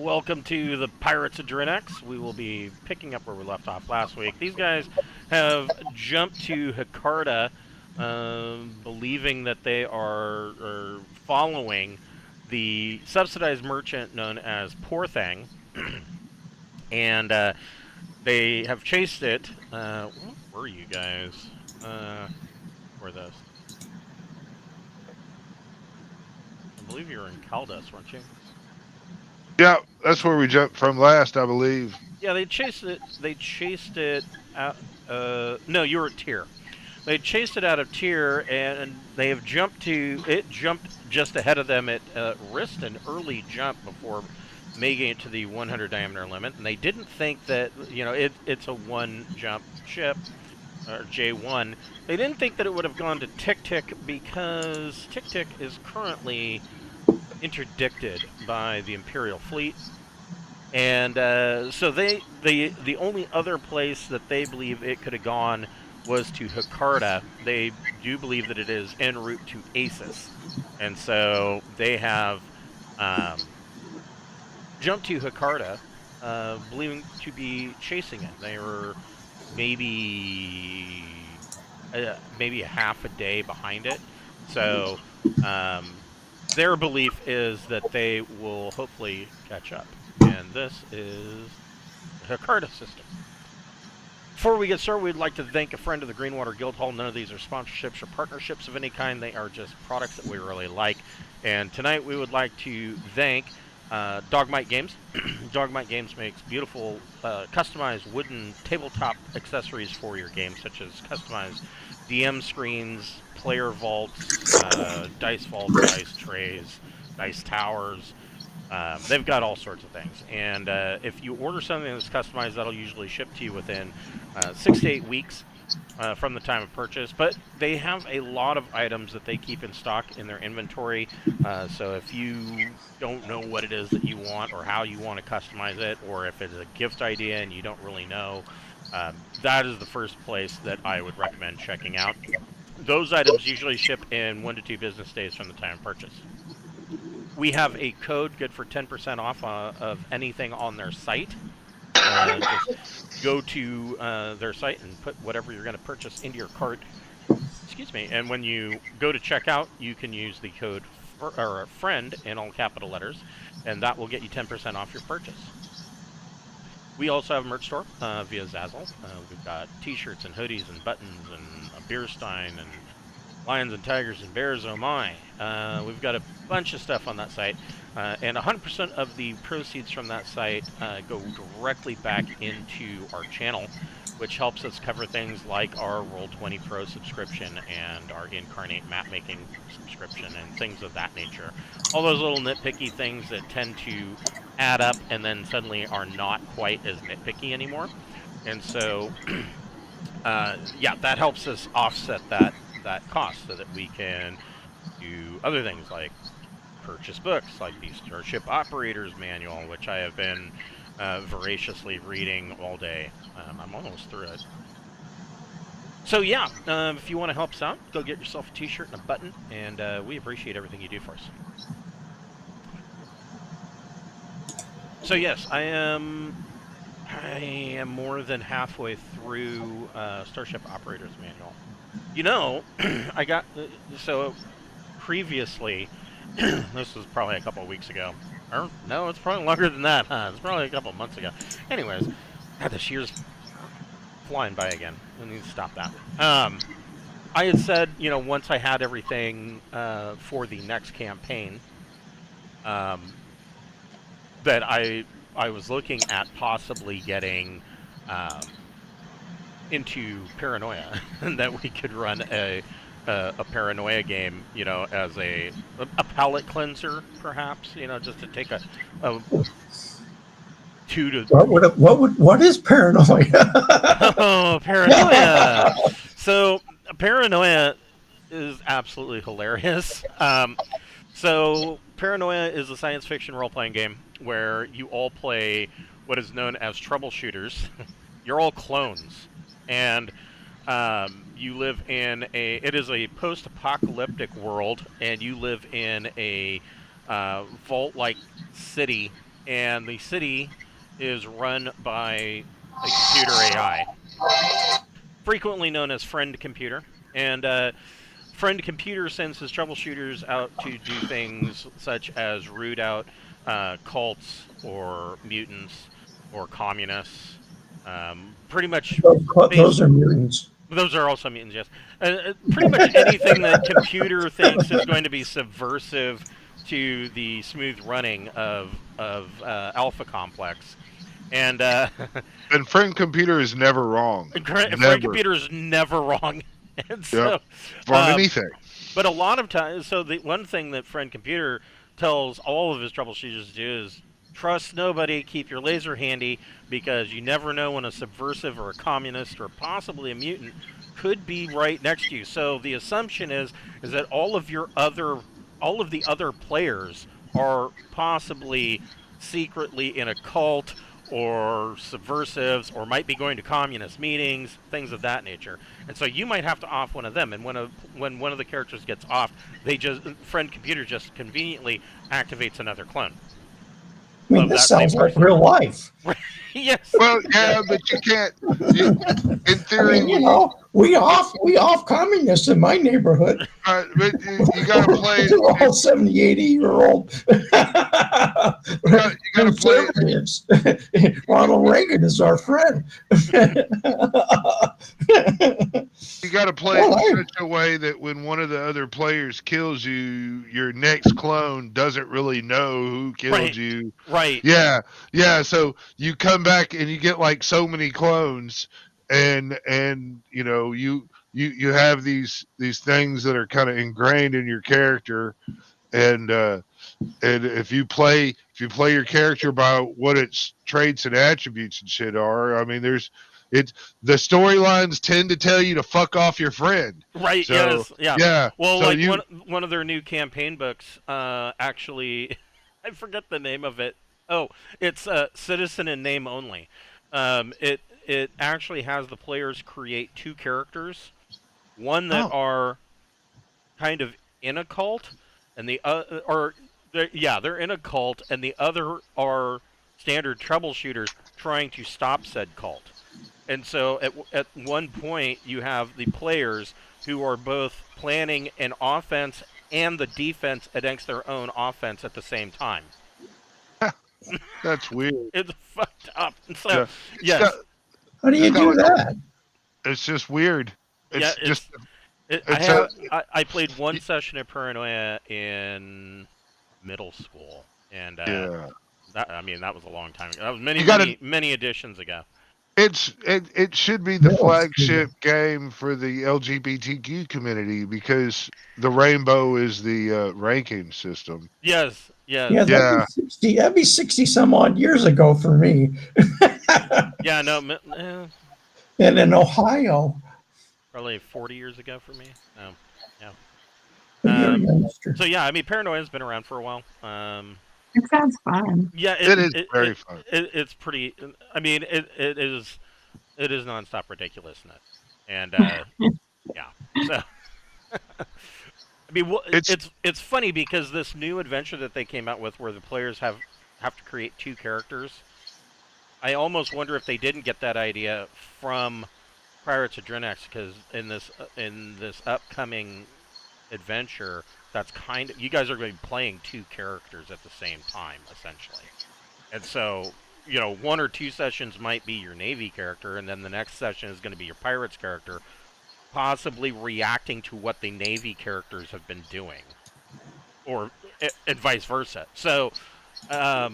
Welcome to the Pirates of Drinax. We will be picking up where we left off last week. These guys have jumped to Hakarda, believing that they are following the subsidized merchant known as Poor Thing, and they have chased it. What were you guys? For this? I believe you were in Caldas, weren't you? Yeah, that's where we jumped from last, I believe. Yeah, they chased it. They chased it out. No, you were at Tier. They chased it out of Tier, and they have jumped to it. Jumped just ahead of them. It risked an early jump before making it to the 100 diameter limit, and they didn't think that it's a one jump ship or J1. They didn't think that it would have gone to Tick Tick because Tick Tick is currently interdicted by the Imperial fleet. And so the only other place that they believe it could have gone was to Hakarda. They do believe that it is en route to Asus, and so they have jumped to Hakarda, believing to be chasing it. They were maybe maybe a half a day behind it, so their belief is that they will hopefully catch up. And this is the Hakarda system. Before we get started, we'd like to thank a friend of the Greenwater Guildhall. None of these are sponsorships or partnerships of any kind. They are just products that we really like. And tonight we would like to thank Dogmight Games. Dogmight Games makes beautiful customized wooden tabletop accessories for your game, such as customized DM screens, player vaults, dice vaults, dice trays, dice towers. They've got all sorts of things. And if you order something that's customized, that'll usually ship to you within 6 to 8 weeks from the time of purchase. But they have a lot of items that they keep in stock in their inventory. So if you don't know what it is that you want or how you want to customize it, or if it's a gift idea and you don't really know, that is the first place that I would recommend checking out. Those items usually ship in 1 to 2 business days from the time of purchase. We have a code good for 10% off of anything on their site. Just go to their site and put whatever you're going to purchase into your cart. Excuse me. And when you go to checkout, you can use the code FRIEND in all capital letters, and that will get you 10% off your purchase. We also have a merch store via Zazzle. We've got t-shirts and hoodies and buttons and a beer stein and lions and tigers and bears, oh my. We've got a bunch of stuff on that site, and 100% of the proceeds from that site go directly back into our channel, which helps us cover things like our Roll20 Pro subscription and our Incarnate map making subscription and things of that nature. All those little nitpicky things that tend to add up and then suddenly are not quite as nitpicky anymore. And so, yeah, that helps us offset that cost so that we can do other things like purchase books like the Starship Operator's Manual, which I have been voraciously reading all day. I'm almost through it. So yeah, if you want to help us out, go get yourself a t-shirt and a button, and we appreciate everything you do for us. So yes, I am more than halfway through Starship Operator's Manual. You know, I got, so previously, this was probably a couple of weeks ago, or no, it's probably longer than that, huh? It's probably a couple of months ago. Anyways, God, this year's flying by again. I need to stop that. I had said, once I had everything for the next campaign, that I was looking at possibly getting into Paranoia, and that we could run a Paranoia game, as a palate cleanser, perhaps, just to take a 2 to... What is Paranoia? Oh, Paranoia! So, Paranoia is absolutely hilarious. So, Paranoia is a science fiction role-playing game where you all play what is known as troubleshooters. You're all clones. And you live in it is a post-apocalyptic world, and you live in a vault-like city and the city is run by a computer AI, frequently known as Friend Computer. And Friend Computer sends his troubleshooters out to do things such as root out cults or mutants or communists. Pretty much based. Those are mutants. Those are also mutants, yes. Pretty much anything that computer thinks is going to be subversive to the smooth running of Alpha Complex, and And friend computer is never wrong. Friend Never. Computer is never wrong, and so. Yep. On um, anything. But a lot of times, so the one thing that Friend Computer tells all of his troubleshooters to do is trust nobody, keep your laser handy, because you never know when a subversive or a communist or possibly a mutant could be right next to you. So the assumption is that all of the other players are possibly secretly in a cult or subversives or might be going to communist meetings, things of that nature. And so you might have to off one of them. And when one of the characters gets off, Friend Computer just conveniently activates another clone. I mean, this sounds like real life. Yes. Well, yeah, but you can't. In theory, I mean, we off communists in my neighborhood. but you got to play. They're all 70, 80-year-old. You got to play. Ronald Reagan is our friend. You got to play it in such a way that when one of the other players kills you, your next clone doesn't really know who killed you. Right. Yeah. So you come back and you get like so many clones, and you know you have these things that are kind of ingrained in your character, and if you play your character by what its traits and attributes and shit are, I mean, the storylines tend to tell you to fuck off your friend. Right. So, yes. Yeah. Yeah. Well, so like one of their new campaign books, actually, I forget the name of it. Oh, it's Citizen in Name Only. It actually has the players create two characters, one that are kind of in a cult, and the they're in a cult, and the other are standard troubleshooters trying to stop said cult. And so at one point you have the players who are both planning an offense and the defense against their own offense at the same time. That's weird. It's fucked up. So yes. How do you do that? It's just weird. I played one session of Paranoia in middle school, and that was a long time ago. That was many editions ago. It should be the flagship game for the LGBTQ community because the rainbow is the ranking system. Yes. Yeah, that'd be 60 some odd years ago for me. Yeah, no. And in Ohio. Probably 40 years ago for me. Yeah. So yeah, I mean, Paranoia's been around for a while. It sounds fun. Yeah, it is very fun. It's pretty. I mean, it is nonstop ridiculousnly, and yeah. So, I mean, it's funny because this new adventure that they came out with, where the players have to create two characters. I almost wonder if they didn't get that idea from Pirates of Drinax, because in this upcoming adventure, that's kind of, you guys are going to be playing two characters at the same time, essentially. And so, you know, one or two sessions might be your Navy character, and then the next session is going to be your Pirates character, possibly reacting to what the Navy characters have been doing, or and vice versa. So, I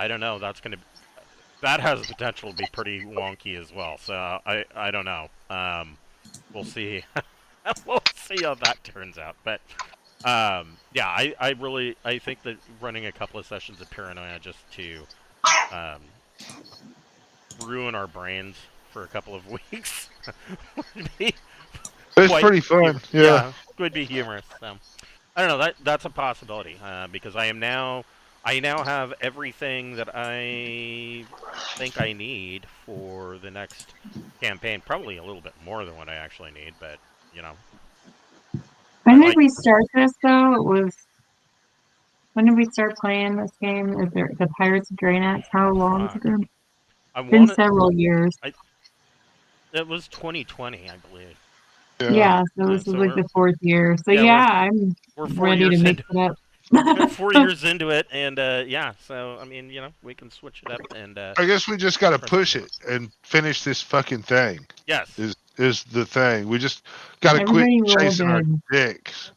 don't know. That has the potential to be pretty wonky as well. So I don't know. We'll see. We'll see how that turns out. But yeah, I think that running a couple of sessions of Paranoia just to ruin our brains for a couple of weeks would be pretty fun. Yeah, would be humorous. So I don't know. That's a possibility because I now have everything that I think I need for the next campaign. Probably a little bit more than what I actually need, but you know. When did we start this though? It was When did we start playing this game? Is there the Pirates of Drinax? How long has it been? I Been want it. several years. It was 2020, I believe. Yeah. Yeah, so this is So like we're the 4th year. So yeah I'm we're 4 ready to years mix into it up. 4 years into it, and yeah. So I mean, we can switch it up and I guess we just got to try something push it and finish this fucking thing. yes. Is the thing. We just got to quit Everybody roll chasing our good. dicks.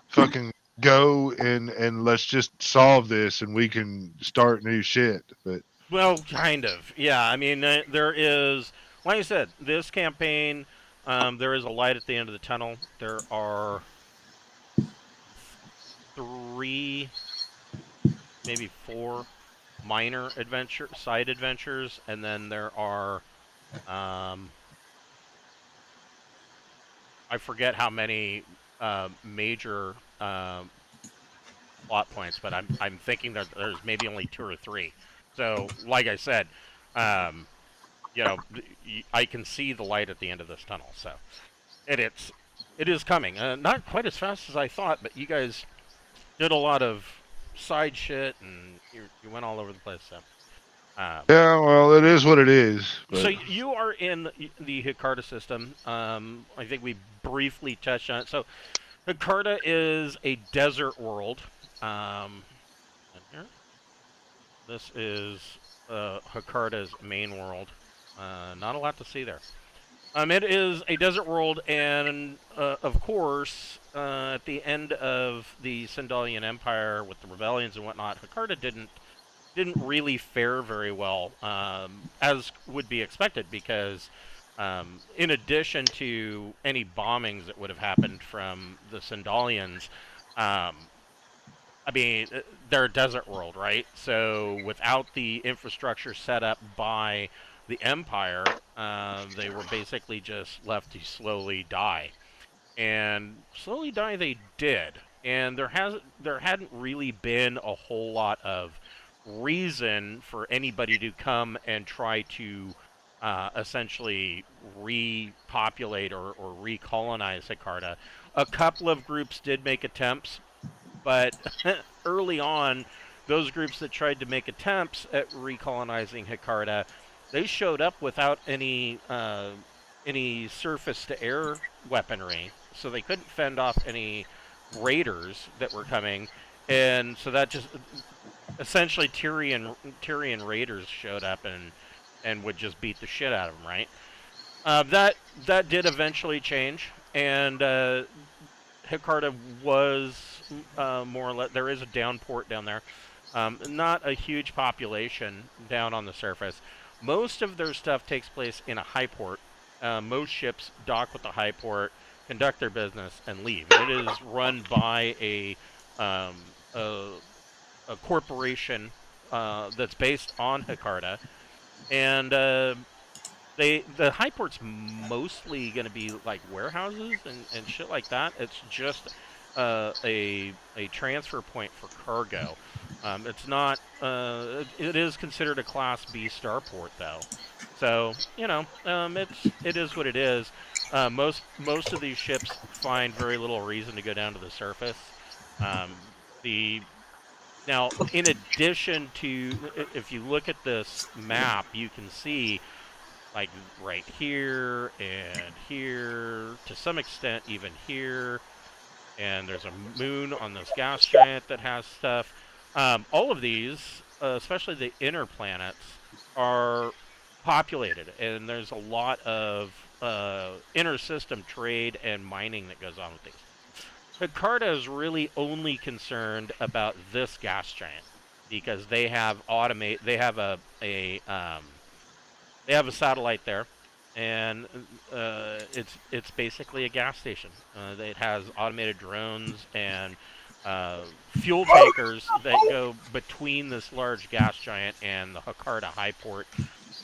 Fucking go and let's just solve this and we can start new shit. But Well, kind of. Yeah. I mean, there is, like I said, this campaign. There is a light at the end of the tunnel. There are 3, maybe 4 minor side adventures, and then there are I forget how many major plot points, but I'm thinking that there's maybe only 2 or 3. So, like I said, um, I can see the light at the end of this tunnel. So it is coming. Not quite as fast as I thought, but you guys did a lot of side shit and you went all over the place. So. yeah, well, it is what it is. But So you are in the Hecata system. I think we briefly touched on it. So Hecata is a desert world. And here, this is Hecata's main world. Not a lot to see there. It is a desert world, and of course, at the end of the Sindalian Empire with the rebellions and whatnot, Hecata didn't really fare very well, as would be expected, because in addition to any bombings that would have happened from the Sindalians, I mean, they're a desert world, right? So without the infrastructure set up by the Empire, they were basically just left to slowly die. And slowly die they did. And there hadn't really been a whole lot of reason for anybody to come and try to essentially repopulate or recolonize Jakarta. A couple of groups did make attempts, but early on, those groups that tried to make attempts at recolonizing Jakarta, they showed up without any surface-to-air weaponry, so they couldn't fend off any raiders that were coming, and so that just essentially Tyrian raiders showed up and would just beat the shit out of them, right? That did eventually change, and Jakarta was more or less, there is a downport down there. Not a huge population down on the surface. Most of their stuff takes place in a high port. Most ships dock with the high port, conduct their business, and leave. It is run by um, a, a corporation that's based on Jakarta, and the high port's mostly going to be like warehouses and shit like that. It's just a transfer point for cargo. It's not. It is considered a Class B starport though, so it is what it is. Most of these ships find very little reason to go down to the surface. The Now, in addition to, if you look at this map, you can see like right here and here, to some extent even here, and there's a moon on this gas giant that has stuff. All of these, especially the inner planets, are populated, and there's a lot of inner system trade and mining that goes on with these. Jakarta is really only concerned about this gas giant because they have they have a satellite there, and it's basically a gas station. It has automated drones and fuel tankers that go between this large gas giant and the Jakarta high port.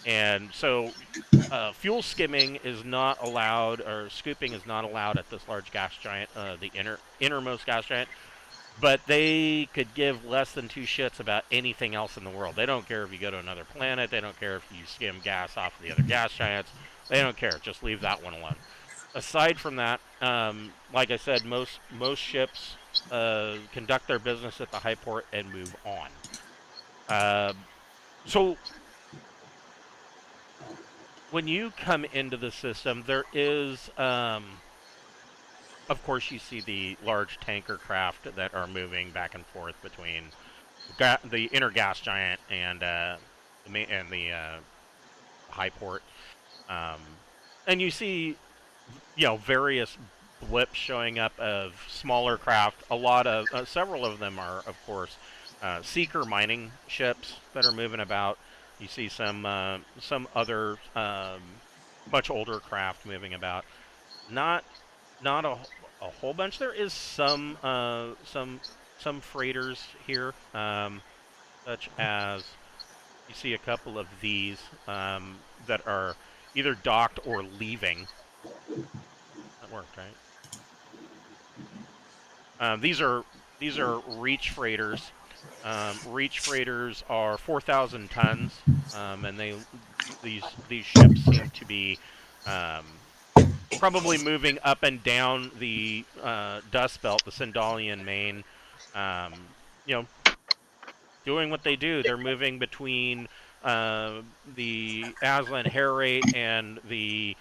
And so fuel skimming is not allowed, or scooping is not allowed at this large gas giant, the innermost gas giant. But they could give less than 2 shits about anything else in the world. They don't care if you go to another planet. They don't care if you skim gas off of the other gas giants. They don't care. Just leave that one alone. Aside from that, like I said, most ships conduct their business at the high port and move on. So when you come into the system, there is, of course, you see the large tanker craft that are moving back and forth between the inner gas giant and the high port. And you see, various blips showing up of smaller craft. A lot of several of them are, of course, seeker mining ships that are moving about. You see some other much older craft moving about. Not a whole bunch. There is some freighters here, such as you see a couple of these that are either docked or leaving. That worked, right? These are reach freighters. Reach freighters are 4,000 tons, and these ships seem to be probably moving up and down the Dust Belt, the Sindalian Main. You know, doing what they do. They're moving between the Aslan Hair Rate and the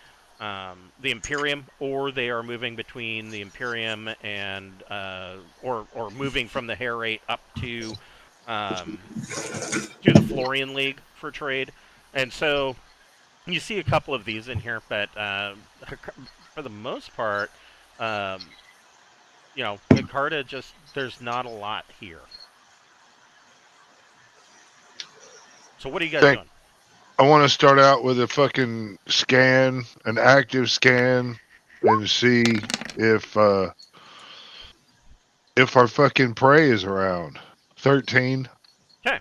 Imperium, or they are moving between the Imperium and or moving from the Hair Rate up to the Florian League for trade. And so you see a couple of these in here, but for the most part, Jakarta just there's not a lot here. So what are you guys doing? I want to start out with a fucking scan, an active scan, and see if our fucking prey is around. 13. Okay.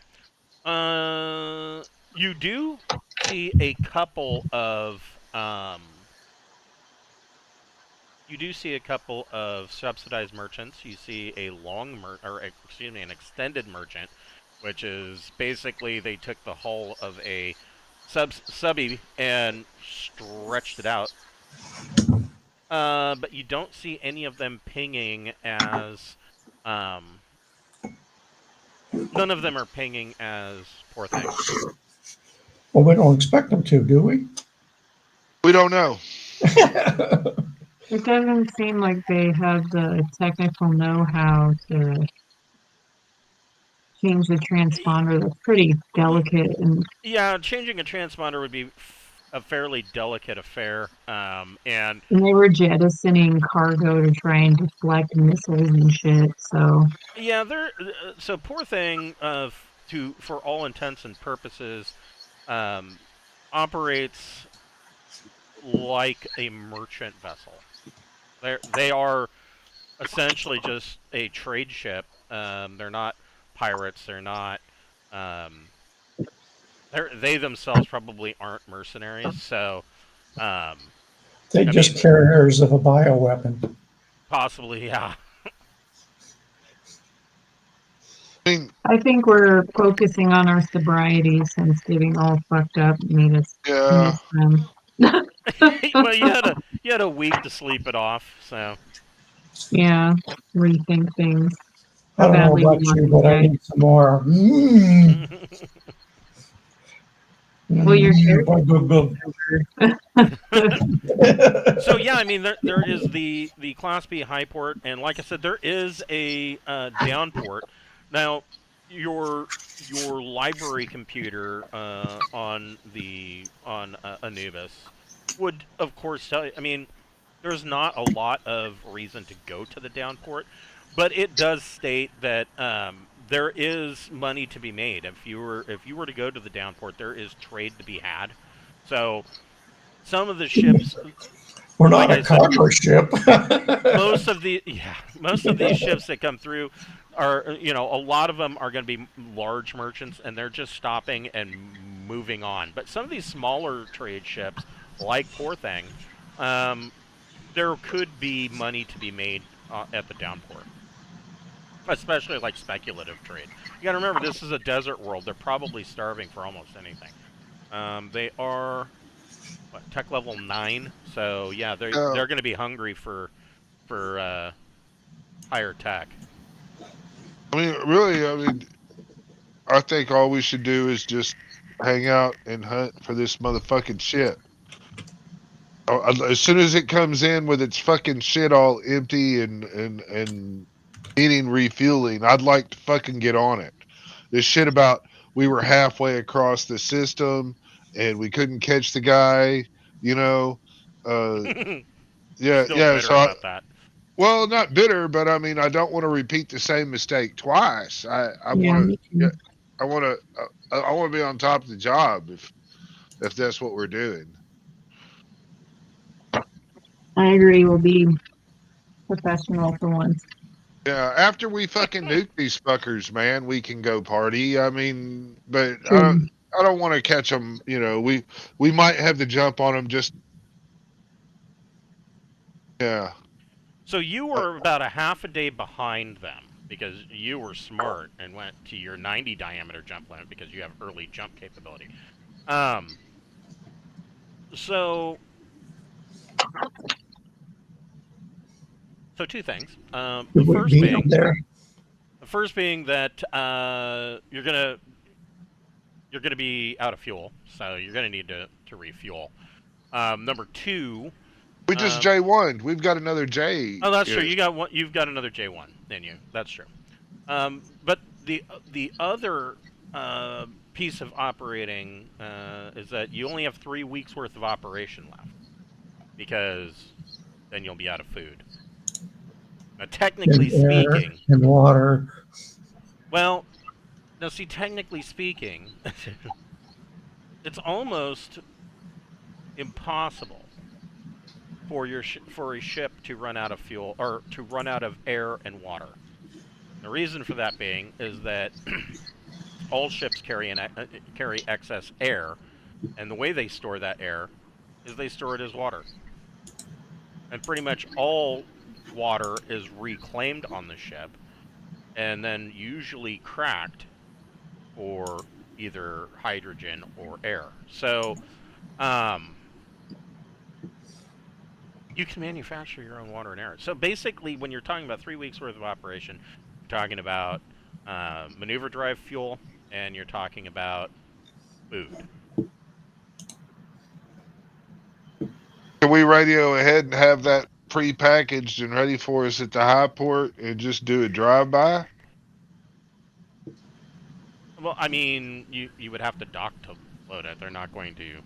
You do see a couple of subsidized merchants. You see a an extended merchant, which is basically they took the hull of a subby and stretched it out. But you don't see any of them pinging as none of them are pinging as Poor Thing. Well, we don't expect them to, do we? We don't know. It doesn't seem like they have the technical know-how to change the transponder. That's pretty delicate. And Yeah, changing a transponder would be a fairly delicate affair. And they were jettisoning cargo to try and deflect missiles and shit. So yeah, so Poor Thing, for all intents and purposes, operates like a merchant vessel. They are essentially just a trade ship. They're not pirates. They're not. They themselves probably aren't mercenaries. So, They just carriers of a bioweapon. possibly, yeah. I think we're focusing on our sobriety since getting all fucked up made us Yeah. miss them. Well, you had a week to sleep it off, so. Yeah, rethink things. I don't know about you, but I need some more. Well, your So yeah, I mean there is the Class B high port, and like I said, there is a down port. Now, your library computer on Anubis would of course tell you. I mean, there's not a lot of reason to go to the down port, but it does state that there is money to be made if you were to go to the down port. There is trade to be had. So some of the ships. We're not a cargo ship. most of these ships that come through are, a lot of them are going to be large merchants, and they're just stopping and moving on. But some of these smaller trade ships, like Poor Thing, there could be money to be made at the downport, especially like speculative trade. You got to remember, this is a desert world. They're probably starving for almost anything. They are tech level 9, so yeah, they're going to be hungry for higher tech. I mean, really, I think all we should do is just hang out and hunt for this motherfucking shit. As soon as it comes in with its fucking shit all empty and needing refueling, I'd like to fucking get on it. This shit about we were halfway across the system and we couldn't catch the guy, you know. Yeah, Still yeah. bitter about that. Well, not bitter, but I mean, I don't want to repeat the same mistake twice. I Yeah, want me to, too. I want to, I want to be on top of the job if that's what we're doing. I agree. We'll be professional for once. Yeah, after we fucking nuke these fuckers, man, we can go party. I mean, but True. I don't want to catch them. You know, we might have the jump on them. Just yeah. So you were about a half a day behind them because you were smart and went to your 90 diameter jump limit because you have early jump capability. So two things. Did we beat them there? The first being that you're gonna be out of fuel, so you're gonna need to refuel. Number two. We just J1'd. We've got another J. Oh, that's true. You've got another J1 in you. That's true. But the other piece of operating is that you only have 3 weeks worth of operation left, because then you'll be out of food. Now, technically speaking, and water. well, now see, technically speaking, it's almost impossible for a ship to run out of fuel or to run out of air and water. The reason for that being is that all ships carry excess air, and the way they store that air is they store it as water. And pretty much all water is reclaimed on the ship, and then usually cracked for either hydrogen or air. So, you can manufacture your own water and air. So basically, when you're talking about 3 weeks worth of operation, you're talking about maneuver drive fuel, and you're talking about food. Can we radio ahead and have that pre-packaged and ready for us at the high port and just do a drive-by? Well, I mean, you would have to dock to load it. They're not going to.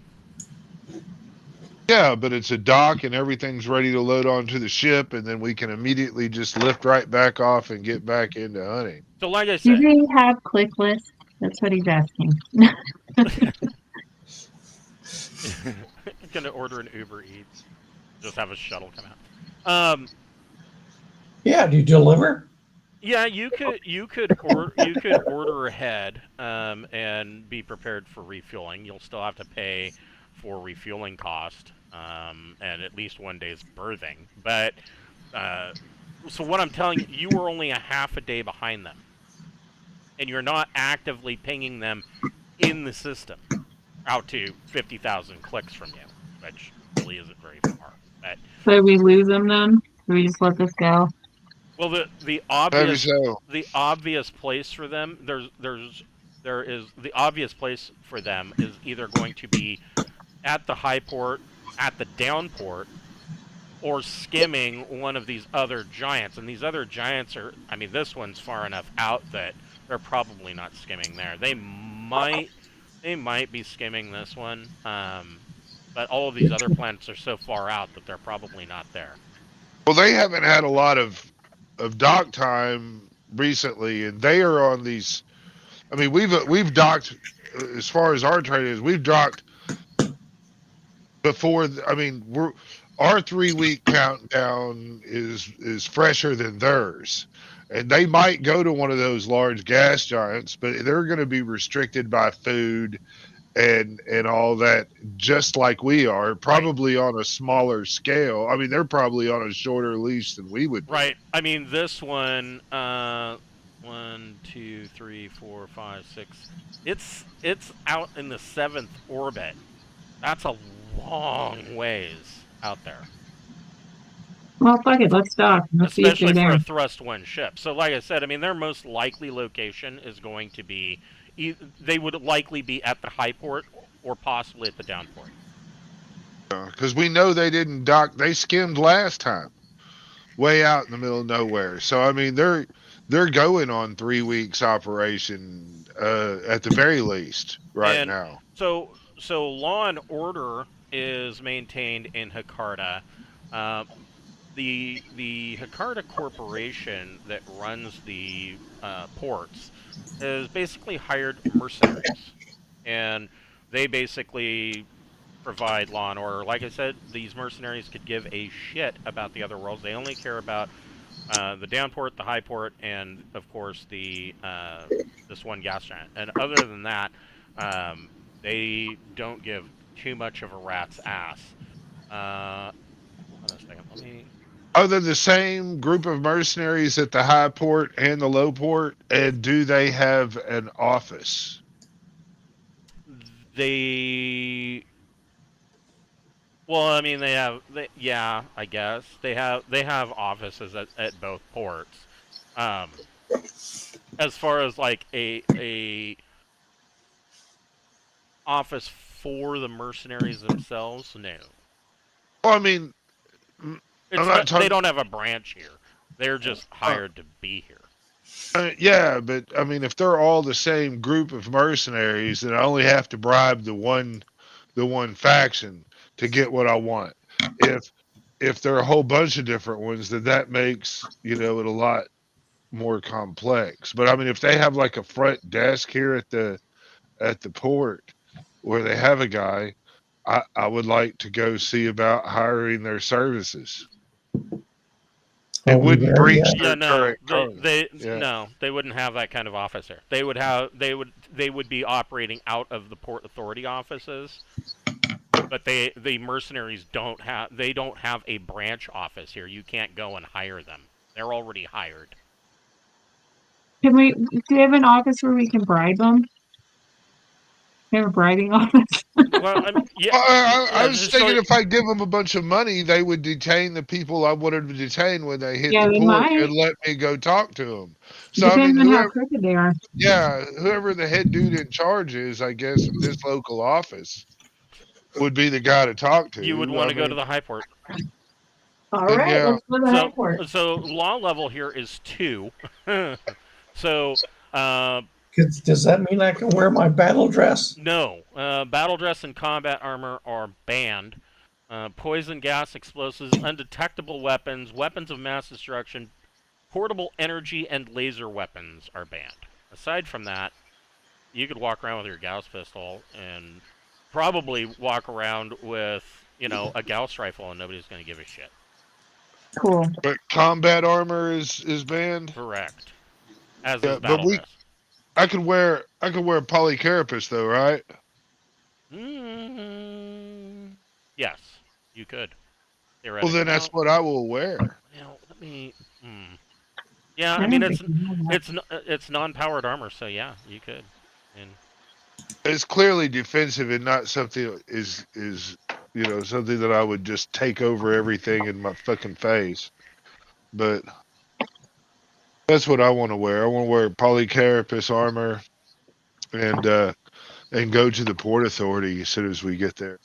Yeah, but it's a dock and everything's ready to load onto the ship, and then we can immediately just lift right back off and get back into hunting. So, like I Do said, they have click lists? That's what he's asking. gonna order an Uber Eats. Just have a shuttle come out. Yeah, do you deliver? Yeah, you could order ahead and be prepared for refueling. You'll still have to pay for refueling cost and at least 1 day's berthing. But so what I'm telling you, you were only a half a day behind them, and you're not actively pinging them in the system out to 50,000 clicks from you, which really isn't very far. But So we lose them then? Do we just let this go? well, the obvious place for them there is the obvious place for them is either going to be at the high port, at the down port, or skimming one of these other giants. And these other giants are, I mean, this one's far enough out that they're probably not skimming there. They might be skimming this one, but all of these other planets are so far out that they're probably not there. Well, they haven't had a lot of dock time recently, and they are on these. I mean, we've docked as far as our trade is. We've docked before. I mean, our 3 week countdown is fresher than theirs, and they might go to one of those large gas giants, but they're going to be restricted by food and all that, just like we are, probably on a smaller scale. I mean, they're probably on a shorter leash than we would be. Right. I mean, this one, 1, 2, 3, 4, 5, 6. It's out in the 7th orbit. That's a long ways out there. Well, fuck it. Let's dock. Let's see if they're especially for there. a thrust one ship. So, like I said, I mean, their most likely location is going to be, they would likely be at the high port or possibly at the down port. Because we know they didn't dock. They skimmed last time, way out in the middle of nowhere. So I mean, they're going on 3 weeks operation at the very least right And now. so law and order is maintained in Jakarta. Uh, the Jakarta Corporation that runs the ports has basically hired mercenaries, and they basically provide law and order. Like I said, these mercenaries could give a shit about the other worlds. They only care about the down port, the high port, and of course the this one gas giant. And other than that, they don't give too much of a rat's ass. Hold on a second. Let me. Are they the same group of mercenaries at the high port and the low port? And do they have an office? They. Well, I mean, they have. Yeah, I guess they have offices at both ports. Um, as far as like a office for the mercenaries themselves, no. Well, I mean, I'm It's not not. They talking. don't have a branch here. They're just hired to be here. Yeah, but I mean, if they're all the same group of mercenaries, then I only have to bribe the one faction to get what I want. If there are a whole bunch of different ones, then that makes it a lot more complex. But I mean, if they have like a front desk here at the port where they have a guy, I would like to go see about hiring their services. It Are we wouldn't there breach yet? Yeah, their no, current code. Yeah. they wouldn't have that kind of office here. They would be operating out of the port authority offices, but the mercenaries don't have a branch office here. You can't go and hire them. They're already hired. Do they have an office where we can bribe them? They have a bribing office? Well, I mean, yeah, I yeah. was So thinking if I give them a bunch of money, they would detain the people I wanted to detain when they hit Yeah, the they port might. and let me go talk to them. So I mean, Depends on how crooked they are. whoever the head dude in charge is, I guess, of this local office would be the guy to talk you would to. want I to go to mean, the high port. All then right, yeah, let's go to the high So port. law level here is 2. So Does that mean I can wear my battle dress? no, battle dress and combat armor are banned. Poison gas, explosives, undetectable weapons, weapons of mass destruction, portable energy, and laser weapons are banned. Aside from that, you could walk around with your Gauss pistol and probably walk around with, a Gauss rifle and nobody's going to give a shit. Cool. but combat armor is banned. Correct. As is Yeah, but battle dress. I could wear polycarapace though, right? Yes, you could. Well, Theoretically. then that's what I will wear. Let me. Yeah, I I mean don't think we have that. it's non-powered armor, so yeah, you could. And It's clearly defensive and not something something that I would just take over everything in my fucking face. But that's what I want to wear. I want to wear polycarapace armor and go to the port authority as soon as we get there.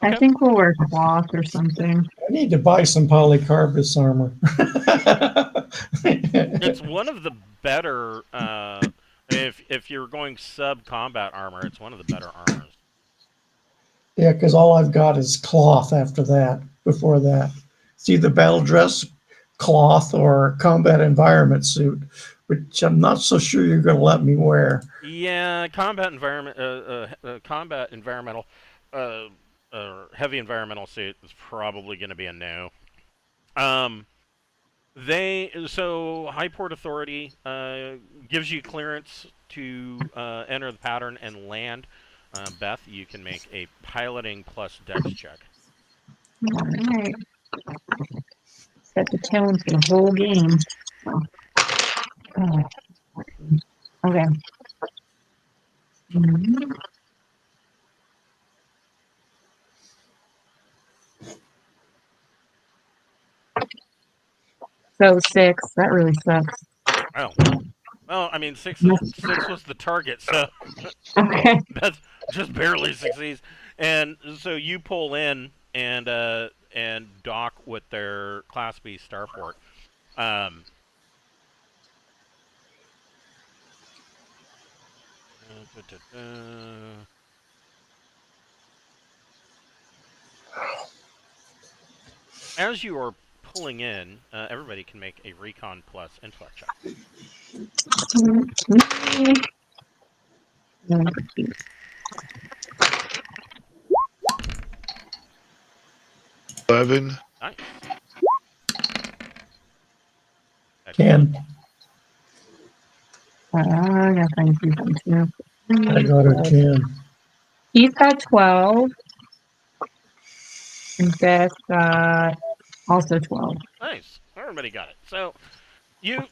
I okay, think we'll wear cloth or something. I need to buy some polycarbonate armor. it's one of the better. If you're going sub combat armor, it's one of the better armors. Yeah, because all I've got is cloth after that, before that. It's either battle dress, cloth, or combat environment suit, which I'm not so sure you're going to let me wear. Yeah, combat environmental, uh, heavy environmental suit is probably going to be a no. Um, High Port Authority gives you clearance to enter the pattern and land. Beth, you can make a piloting plus dex check. All right. Set the tone for the whole game. Okay. Mhm. So 6. That really sucks. Oh. Well, I mean, six Yes. was the target, so Okay. that's just barely succeeds. And so you pull in and dock with their Class B starport. Um, as you are pulling in, everybody can make a Recon plus intellect check. – 11. Nice. 10. I gotta find something too. I got a 10. He's got 12. And Beth got also 12. Nice. Everybody got it. So you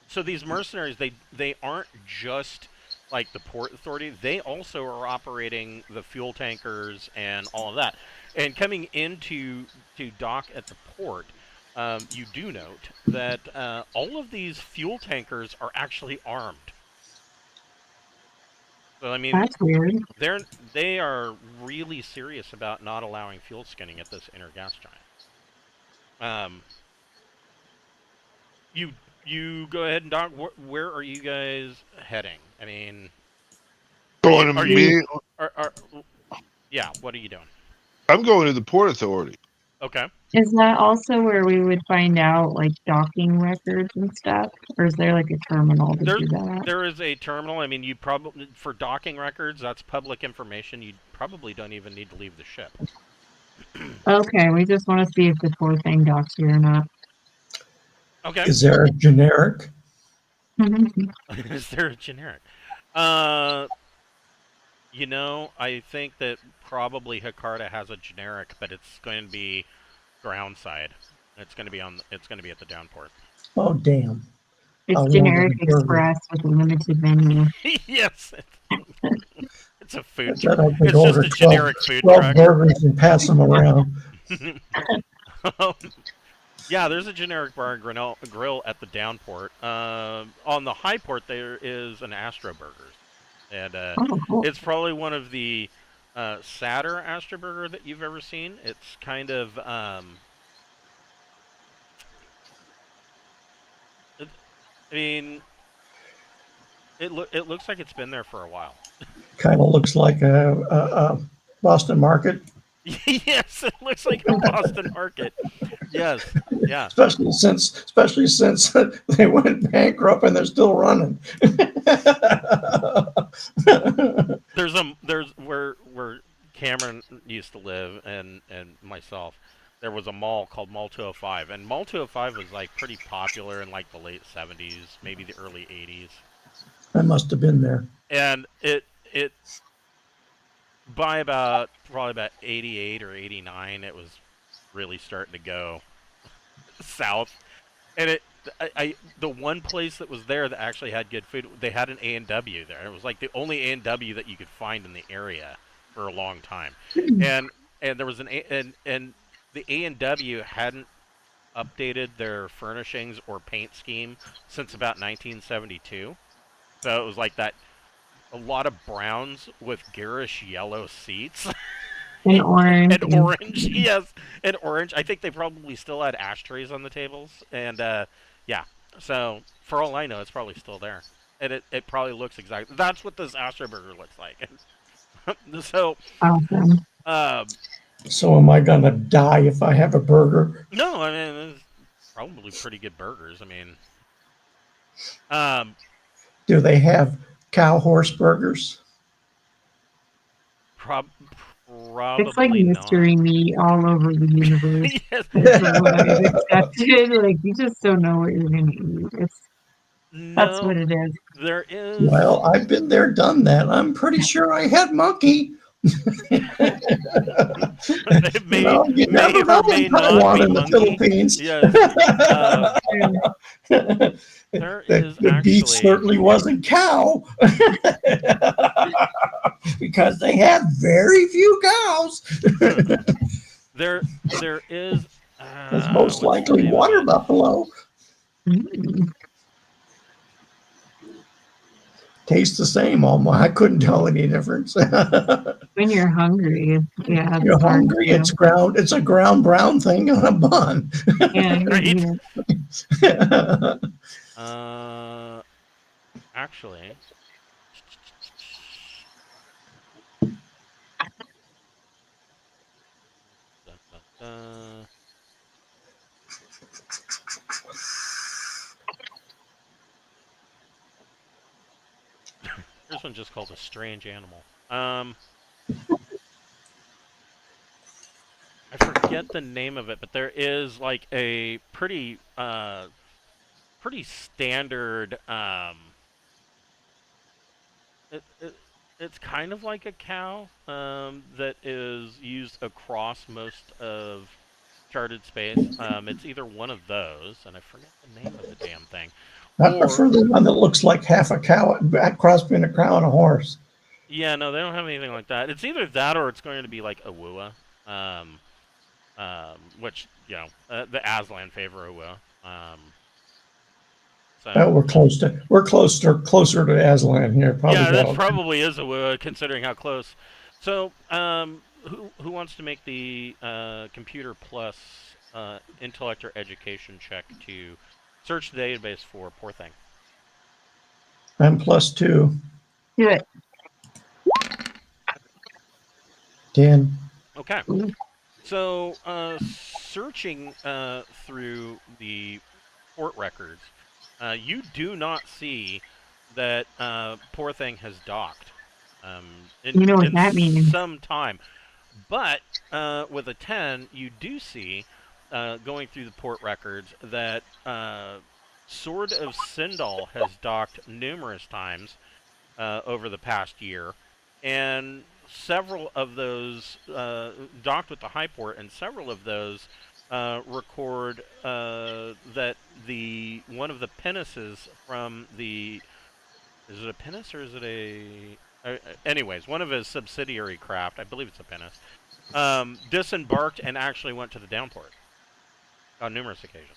so these mercenaries, they aren't just like the port authority, they also are operating the fuel tankers and all of that. And coming into to dock at the port, you do note that all of these fuel tankers are actually armed. So I mean, That's weird. they are really serious about not allowing fuel skinning at this inner gas giant. You go ahead and dock. Where are you guys heading? I mean, Going are to you me. yeah, what are you doing? I'm going to the Port Authority. Okay. Is that also where we would find out like docking records and stuff? Or is there like a terminal to do that? There is a terminal. I mean, you probably, for docking records, that's public information. You probably don't even need to leave the ship. Okay, we just want to see if the poor thing docks here or not. Okay. Is there a generic? Is there a generic? You know, I think that probably Jakarta has a generic, but it's going to be ground side. It's going to be at the downport. Oh, damn. It's I generic wanted a burger. express with a limited menu. Yes. It's a food I said truck. I could It's order just a generic food 12 truck. burgers and pass them around. Yeah, there's a generic bar and grill at the downport. On the high port, there is an Astro Burgers. And Oh, cool. it's probably one of the sadder Astro Burger that you've ever seen. It's kind of... I mean, it looks like it's been there for a while. Kind of looks like a Boston Market. Yes, it looks like a Boston Market. Yes, yeah. Especially since they went bankrupt and they're still running. There's where Cameron used to live and myself. There was a mall called Mall 205, and Mall 205 was like pretty popular in like the late 70s, maybe the early 80s. I must have been there. And it by probably about 88 or 89, it was really starting to go south. And the one place that was there that actually had good food, they had an A&W there. It was like the only A&W that you could find in the area for a long time. And there was and the A&W hadn't updated their furnishings or paint scheme since about 1972. So it was like that, a lot of browns with garish yellow seats. And orange. And orange, yes. And orange. I think they probably still had ashtrays on the tables. And, yeah. So, for all I know, it's probably still there. And it probably looks exactly... That's what this Astro Burger looks like. So... Awesome. So am I going to die if I have a burger? No, I mean, it's probably pretty good burgers. I mean... Do they have cow horse burgers? Probably It's like mystery meat all over the universe. Yes. That's what I've accepted. Like, you just don't know what you're going to eat. That's what it is. There is... Well, I've been there, done that. I'm pretty sure I had monkey. It may, you never know in Taiwan and the Philippines. Yes. The beef certainly wasn't cow because they had very few cows. There is. Because Most what's the likely name of water it? buffalo. Mm. Tastes the same almost. I couldn't tell any difference. When you're hungry, yeah, it's You're hard hungry, to. it's a ground brown thing on a bun. Yeah, you Right? eat it. Actually, dun, dun, dun. Here's one just called a strange animal. I forget the name of it, but there is like a pretty standard. It, it it's kind of like a cow that is used across most of charted space. It's either one of those, and I forget the name of the damn thing, I or prefer the one that looks like half a cow, a cross between a cow and a horse. yeah, no, they don't have anything like that. It's either that or it's going to be like a wua, which the Aslan favor a wua. Oh, So we're closer to Aslan here. Probably yeah, that got probably is a wua considering how close. So who wants to make the computer plus intellect or education check to search the database for Poor Thing? I'm +2. Do it. 10. Okay. So, searching through the port records, you do not see that Poor Thing has docked You know what in that means? some time. But with a 10, you do see, going through the port records, that Sword of Sindal has docked numerous times over the past year, and several of those docked with the high port, and several of those record that the one of the pinnaces from the is it a pinnace or is it a anyways, one of his subsidiary craft, I believe it's a pinnace, disembarked and actually went to the downport on numerous occasions.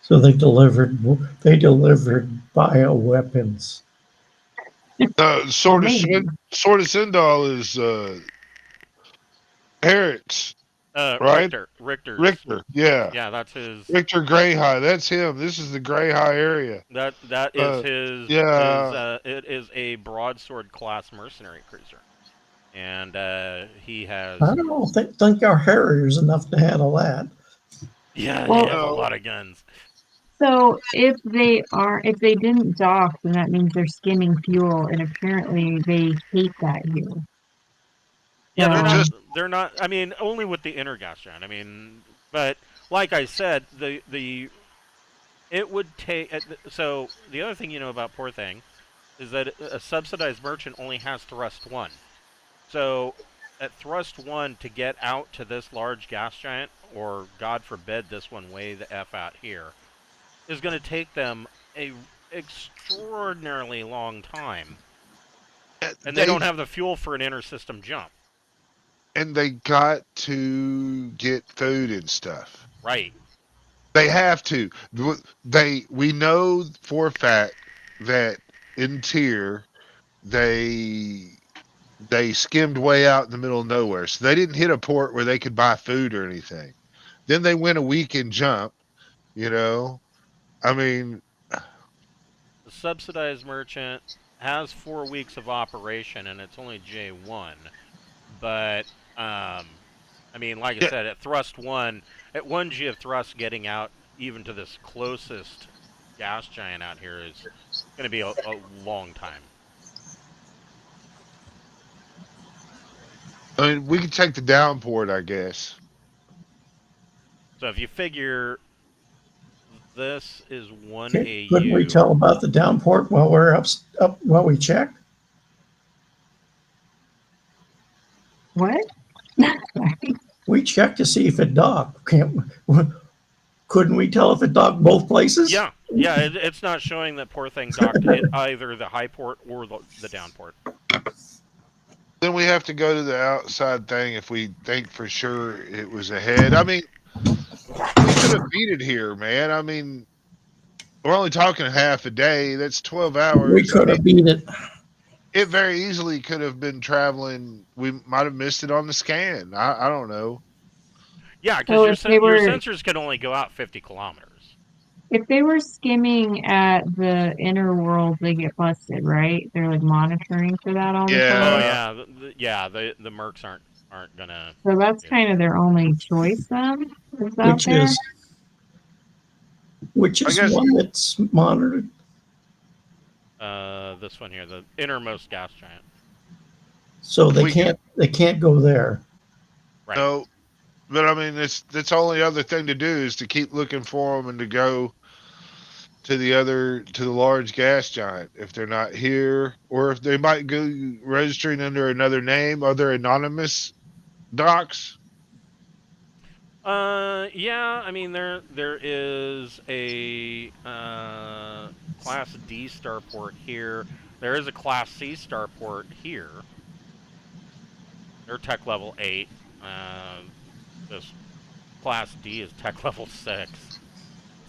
So they delivered bioweapons. Well, maybe. Sword of Sindal is Eric's, right? Richter's. Richter, yeah. Yeah, that's his. Richter Greyhigh, that's him. This is the Greyhigh area. That is Uh, his. yeah, It is a broadsword class mercenary cruiser, and he has. I don't think our Harrier's enough to handle that. Yeah, they Well, have a no, lot of guns. so if they didn't dock, then that means they're skimming fuel, and apparently they hate that here. Yeah, they're So just they're not. I mean, only with the inner gas giant. I mean, but like I said, the it would take. So the other thing about Poor Thing is that a subsidized merchant only has thrust 1. So at thrust 1 to get out to this large gas giant, or God forbid this one way the F out here, is going to take them a extraordinarily long time, and they they don't have the fuel for an inter system jump. and they got to get food and stuff. Right. They have to. We know for a fact that in tier they skimmed way out in the middle of nowhere, so they didn't hit a port where they could buy food or anything. Then they went a weekend jump. You know, I mean, The subsidized merchant has 4 weeks of operation, and it's only J1. But I mean, like I yeah, said, at thrust 1, at 1G of thrust, getting out even to this closest gas giant out here is going to be a long time. I mean, we can take the downport, I guess. So if you figure this is 1 Couldn't we AU. tell about the downport while we're up while we check? what? We checked to see if it docked. Couldn't we tell if it docked both places? Yeah, it's not showing that Poor Thing docked at either the high port or the down port. Then we have to go to the outside thing if we think for sure it was ahead. I mean, we could have beat it here, man. I mean, we're only talking half a day. That's 12 We hours. I could mean, have beat it. it very easily could have been traveling. We might have missed it on the scan. I don't know. Yeah, because So if they your were sensors can only go out 50 kilometers. skimming at the inner world, they get busted, right? They're like monitoring for that all the Oh time. yeah, the mercs aren't gonna. So that's do kind of their only choice then, is out Which there. is which I is guess one that's monitored. This one here, the innermost gas giant. So they we could can't go there. Right. no, but I mean, that's the only other thing to do is to keep looking for them and to go to the large gas giant if they're not here, or if they might go registering under another name, other anonymous docs. Yeah. I mean, there is a Class D starport here. There is a Class C starport here. They're tech level 8. This Class D is tech level 6.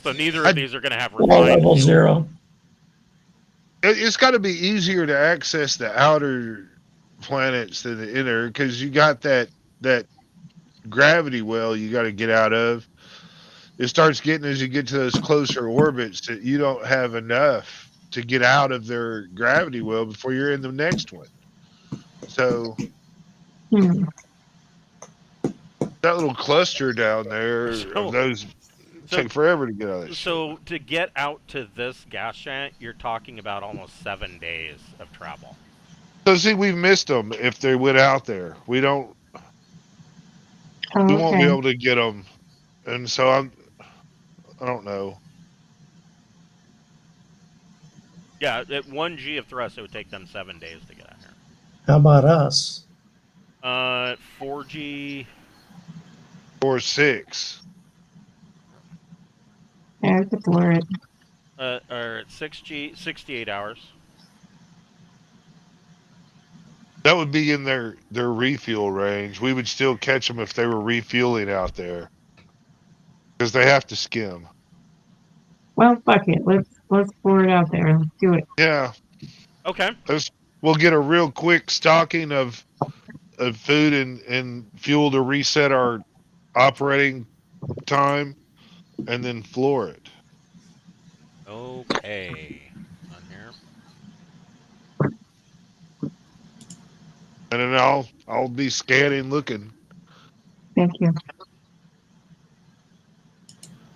So neither of I, these are going to have All refined level fuel. 0. it's got to be easier to access the outer planets than the inner because you got that gravity well you got to get out of. It starts getting as you get to those closer orbits that you don't have enough to get out of their gravity well before you're in the next one. So Hmm. that little cluster down there of So those so take forever to get out of that shit. so to get out to this gas giant, you're talking about almost 7 days of travel. So see, we've missed them if they went out there. We Oh, won't be okay. able to get them, and so I don't know. Yeah, at 1G of thrust, it would take them 7 days to get out here. How about us? 4G. Or 6. Yeah, I could blur it. Or at 6G, 68 hours. That would be in their refuel range. We would still catch them if they were refueling out there because they have to skim. Well, fuck it. Let's blur it out there. Let's do it. Yeah, Okay. we'll get a real quick stocking of food and fuel to reset our operating time, and then floor it. Okay. On here. And then I'll be scanning, looking. Thank you.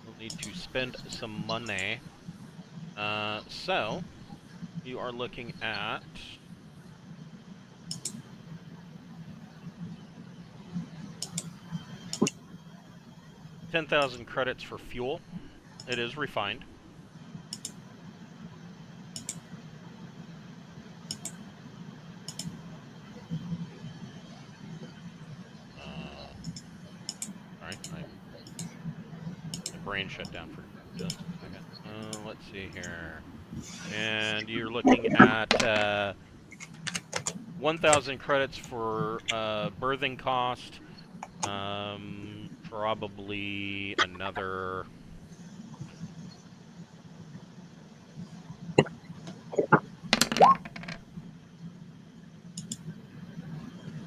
We'll need to spend some money. So you are looking at 10,000 credits for fuel. It is refined. Alright, my brain shut down for just a second. Let's see here. And you're looking at 1,000 credits for birthing cost. Probably another.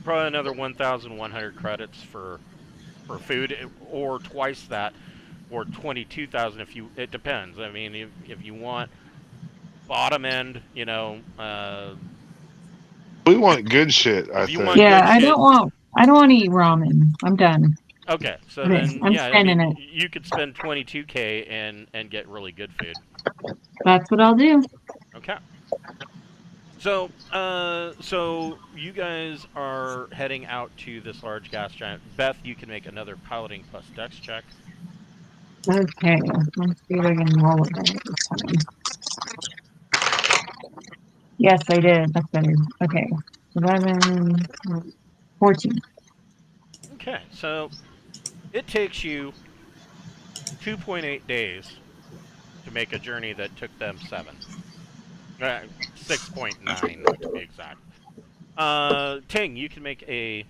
Probably another 1,100 credits for food, or twice that, or 22,000 if you. It depends. I mean, if you want bottom end, We want good shit, I if you think. want Yeah, good shit. I don't want to eat ramen. I'm done. Okay, so Okay, then I'm yeah, I spending mean, it. you could spend 22K and get really good food. That's what I'll do. Okay. So, so you guys are heading out to this large gas giant. Beth, you can make another piloting plus dex check. Okay, let's see if I can roll it better this time. Yes, I did. That's better. Okay, 11, 14. Okay, so it takes you 2.8 days to make a journey that took them 7. 6.9 to be exact. Ting, you can make a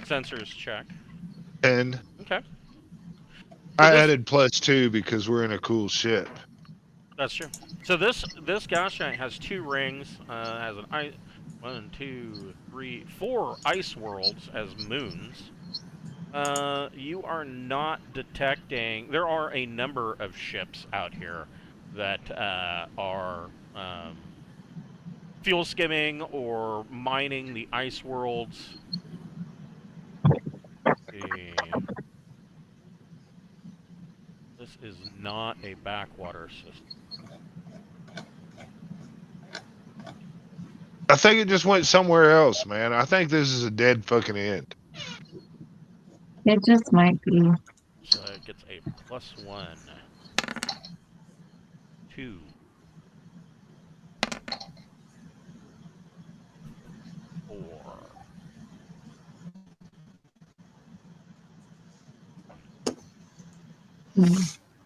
sensors check. 10. Okay. I this, added +2 because we're in a cool ship. That's true. So this gas giant has 2 rings, has an ice, 1, 2, 3, 4 ice worlds as moons. You are not detecting. There are a number of ships out here that are fuel skimming or mining the ice worlds. Let's see. This is not a backwater system. I think it just went somewhere else, man. I think this is a dead fucking end. It just might be. So it gets a +1, 2, 4.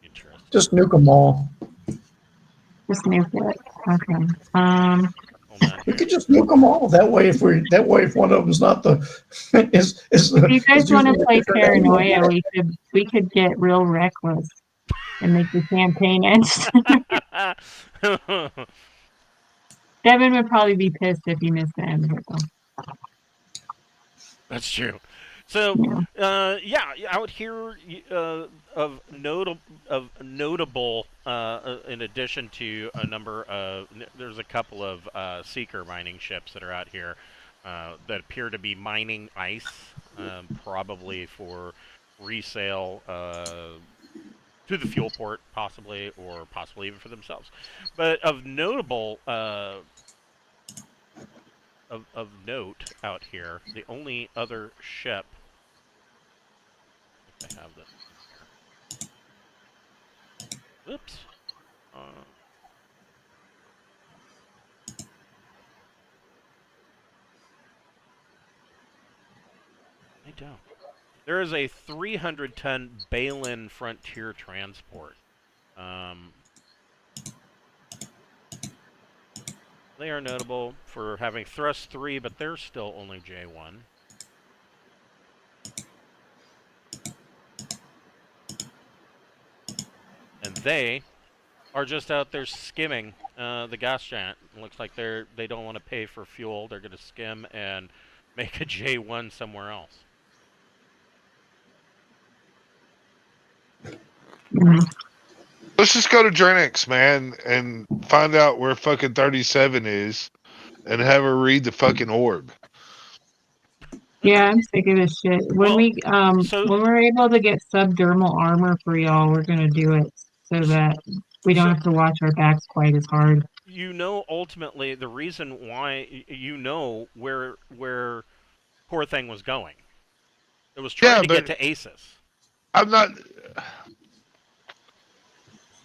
Interesting. Just nuke them all. Just nuke it. Okay. Hold on We here. could just nuke them all. That way, if one of them's not the is If you guys want to using a play different name, paranoia, we could get real reckless and make the campaign end. Devin would probably be pissed if you missed the end of it, though. That's true. So, Yeah. out here of notable, in addition to a number of, there's a couple of seeker mining ships that are out here that appear to be mining ice, probably for resale to the fuel port, possibly, or possibly even for themselves. But of notable. Of note out here, the only other ship, if I have this in here. Oops. I don't. There is a 300-ton Balin Frontier transport. They are notable for having thrust 3, but they're still only J1. And they are just out there skimming the gas giant. It looks like they don't want to pay for fuel. They're going to skim and make a J1 somewhere else. Let's just go to Drinax, man, and find out where fucking 37 is and have her read the fucking orb. Yeah, I'm sick of this shit. When we're able to get subdermal armor for y'all, we're gonna do it so that we don't have to watch our backs quite as hard. You know, ultimately, the reason why you know where poor thing was going. It was trying to get to Aces. I'm not.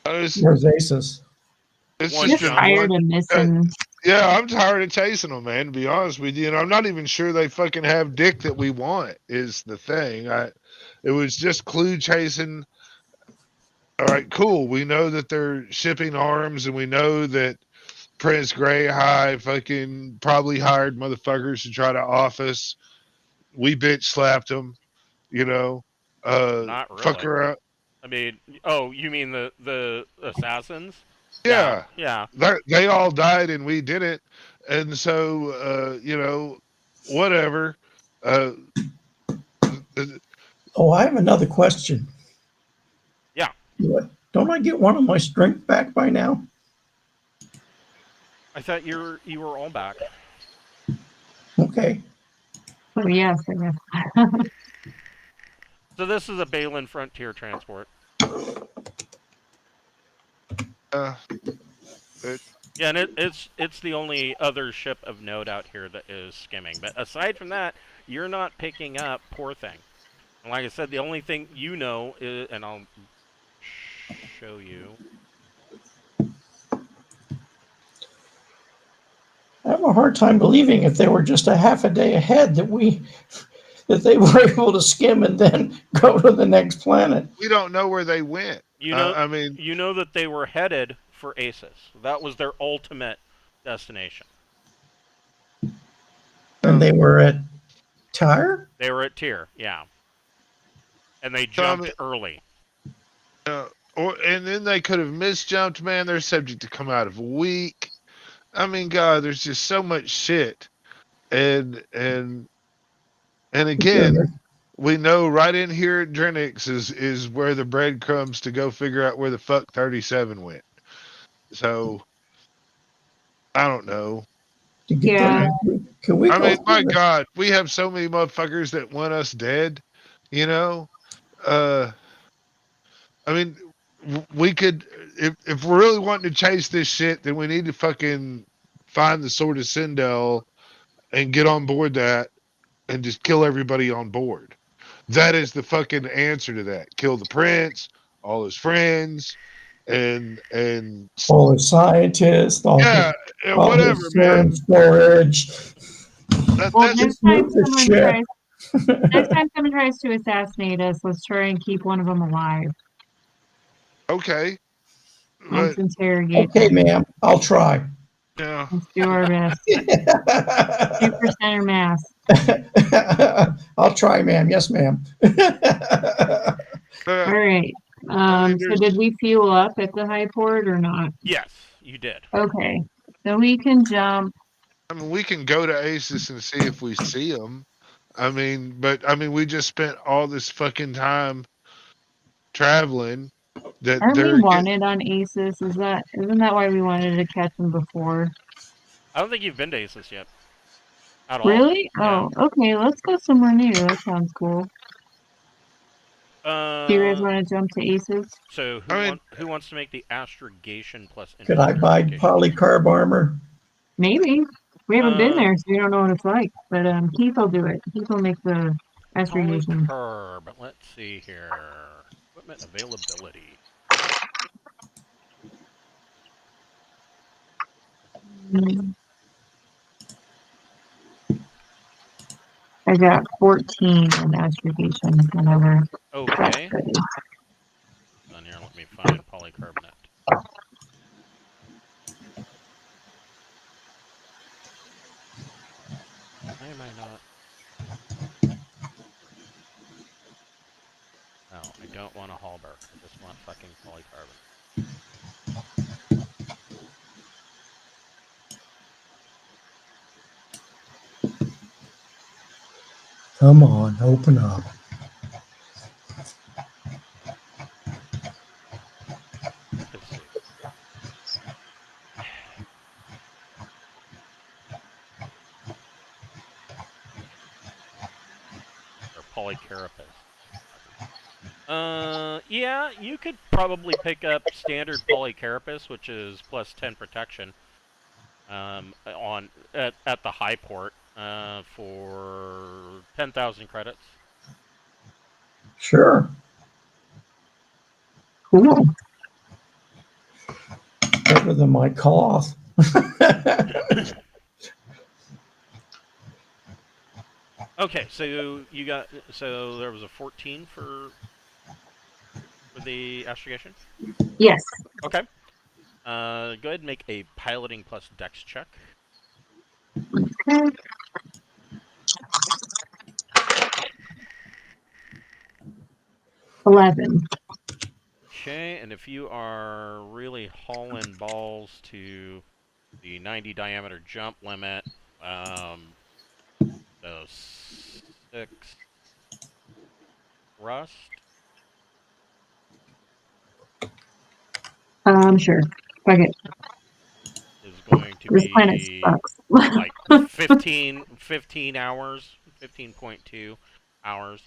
Where's Aces? It's Just tired of missing. Yeah, I'm tired of chasing them, man. To be honest with you, and I'm not even sure they fucking have dick that we want. Is the thing. It was just clue chasing. All right, cool. We know that they're shipping arms, and we know that Prince Grey High fucking probably hired motherfuckers to try to off us. We bitch slapped them, you know. Not really. Fuck her up. I mean, oh, you mean the assassins? Yeah. Yeah. They all died and we did it. And so, you know, whatever. Oh, I have another question. Yeah. What? Don't I get one of my strength back by now? I thought you were all back. Okay. Oh yes, I guess. So this is a Balin Frontier transport. Yeah, and it's the only other ship of note out here that is skimming. But aside from that, you're not picking up Poor Thing. And like I said, the only thing you know is, and I'll show you. I have a hard time believing if they were just a half a day ahead that they were able to skim and then go to the next planet. We don't know where they went. You know, I mean, you know that they were headed for Aces. That was their ultimate destination. And they were at Tyre? They were at Tyr, yeah. And they So, I jumped mean, early. and then they could have misjumped, man. They're subject to come out of a week. I mean, God, there's just so much shit. And again, we know right in here at Drinax is where the breadcrumbs to go figure out where the fuck 37 went. So I don't know. To get Yeah. can we I go mean, my through the, God, we have so many motherfuckers that want us dead. You know, uh, I mean, we could if we're really wanting to chase this shit, then we need to fucking find the Sword of Sindel and get on board that and just kill everybody on board. That is the fucking answer to that. Kill the prince, all his friends, and all the scientists, yeah, all whatever, his man. serum storage, Well, That's next move time the someone ship. tries, next time someone tries to assassinate us, let's try and keep one of them alive. okay. Let's But interrogate Okay, them. ma'am, I'll try. yeah, Let's do our best. 2% or mass. I'll try, ma'am. Yes, ma'am. All right. I mean, So did we fuel up at the high port or not? Yes, you did. Okay. So we can jump. we can go to Aces and see if we see them. But we just spent all this fucking time traveling that Aren't we they're getting. wanted on ACES? Isn't that why we wanted to catch them before? I don't think you've been to Aces yet. At all. Really? Yeah. Oh, okay. Let's go somewhere new. That sounds cool. Do you guys want to jump to ACES? So I mean, who wants to make the astrogation plus Could I intellect buy education? polycarb armor? Maybe. We haven't been Uh, there, so we don't know what it's like. But Keith will do it. Keith will make the astrogation. Polycarb. Let's see here. Equipment availability. Mm. I got 14 in astrogation whenever. Okay. On here, let me find polycarbonate. Why am I not? No, I don't want a hallberg. I just want fucking polycarbonate. Come on, open up. Let's see. Or polycarapace. Yeah, you could probably pick up standard polycarapace, which is plus 10 protection, at the high port, for 10,000 credits. Sure. Cool. Better than my cloth. Okay, so there was a 14 for the astrogation. Yes. Okay. Go ahead and make a piloting plus dex check. Okay. 11. Okay, and if you are really hauling balls to the 90 diameter jump limit, so 6 rust. Sure. Fuck it. Is going to This planet be sucks. like 15 hours, 15.2 hours.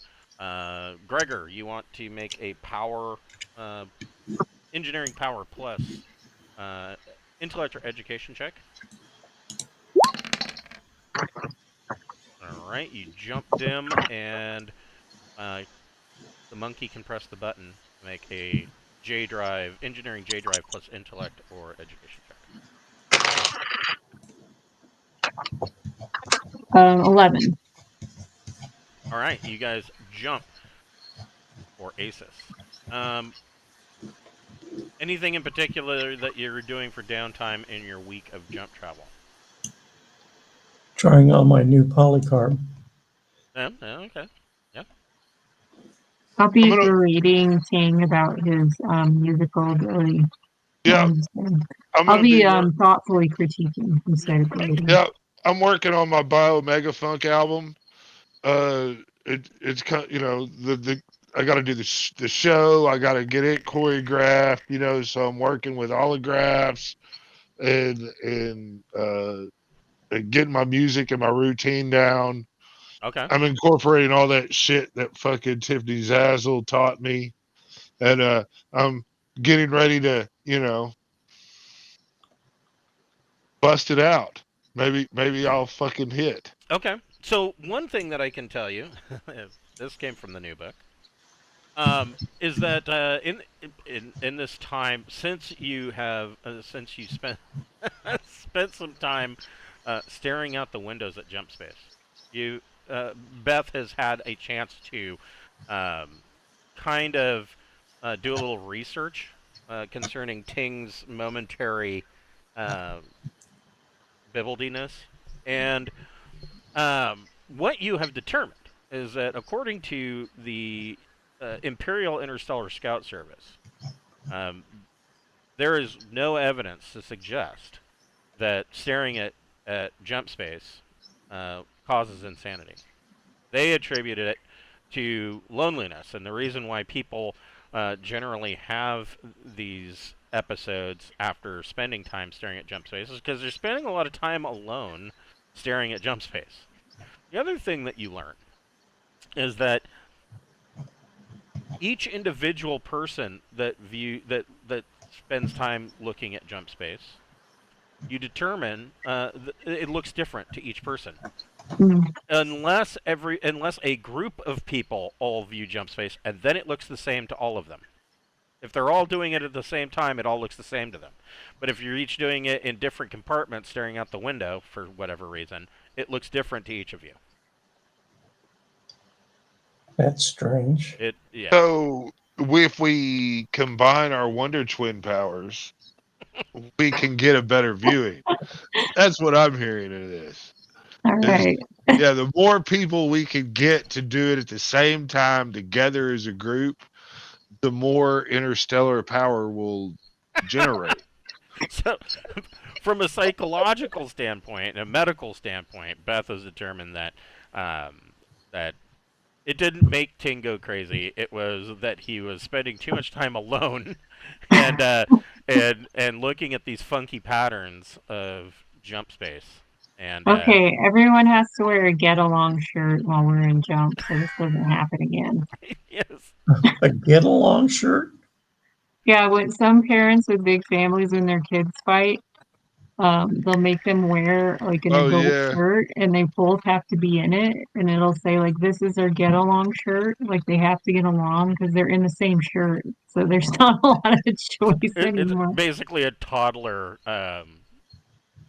Gregor, you want to make a power, engineering power plus intellect or education check. All right, you jump dim, and the monkey can press the button to make a J drive, engineering J drive plus intellect or education check. 11. All right, you guys jump for ACES. Anything in particular that you're doing for downtime in your week of jump travel? Trying on my new polycarb. Yeah, okay. Yeah. I'll I'm be gonna, berating Ting about his musical ability. yeah, I'm I'll gonna be be work. thoughtfully critiquing instead of berating. Yeah, I'm working on my Bio Mega Funk album. It's kind, the I got to do the show. I got to get it choreographed. So I'm working with autographs and getting my music and my routine down. Okay. I'm incorporating all that shit that fucking Tiffany Zazzle taught me, and I'm getting ready to, bust it out. Maybe I'll fucking hit. Okay. So one thing that I can tell you, this came from the new book, is that in this time since you have since you spent spent some time staring out the windows at Jump Space, you Beth has had a chance to um, kind of do a little research concerning Ting's momentary uh, bibbledy-ness, and what you have determined is that according to the Imperial Interstellar Scout Service, um, there is no evidence to suggest that staring at jump space causes insanity. They attributed it to loneliness, and the reason why people generally have these episodes after spending time staring at jump space is because they're spending a lot of time alone staring at jump space. The other thing that you learn is that each individual person that spends time looking at jump space, you determine it looks different to each person. Mm. Unless a group of people all view jump space, and then it looks the same to all of them. If they're all doing it at the same time, it all looks the same to them. But if you're each doing it in different compartments, staring out the window for whatever reason, it looks different to each of you. That's strange. Yeah. So if we combine our Wonder Twin powers, we can get a better viewing. That's what I'm hearing in this. All right. Yeah, the more people we can get to do it at the same time together as a group, the more interstellar power will generate. So, from a psychological standpoint and a medical standpoint, Beth has determined that that it didn't make Ting go crazy. It was that he was spending too much time alone, and and looking at these funky patterns of jump space. And Okay, everyone has to wear a get along shirt while we're in jump, so this doesn't happen again. yes, A get along shirt? Yeah, when some parents with big families, when their kids fight, they'll make them wear like an Oh adult yeah. shirt, and they both have to be in it, and it'll say like this is their get along shirt, like they have to get along because they're in the same shirt, so there's not a lot of choice it's anymore. basically a toddler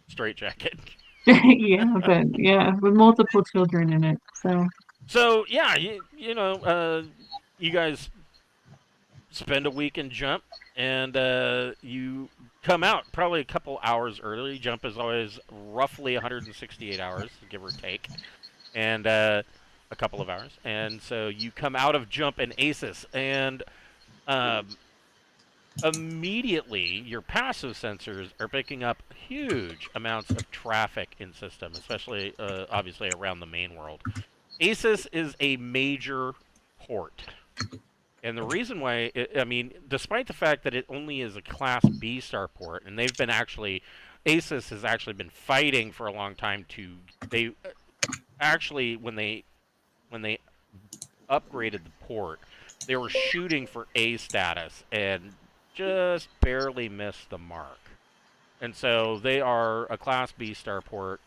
straitjacket. Yeah, but yeah, with multiple children in it, so. So yeah, you guys spend a week in jump, and you come out probably a couple hours early. Jump is always roughly 168 hours, give or take, and a couple of hours. And so you come out of jump in ACES, and um, immediately your passive sensors are picking up huge amounts of traffic in system, especially obviously around the main world. ACES is a major port. And the reason why, despite the fact that it only is a Class B starport, and they've been actually, ASUS has actually been fighting for a long time to, they actually, when they upgraded the port, they were shooting for A status and just barely missed the mark. And so they are a Class B starport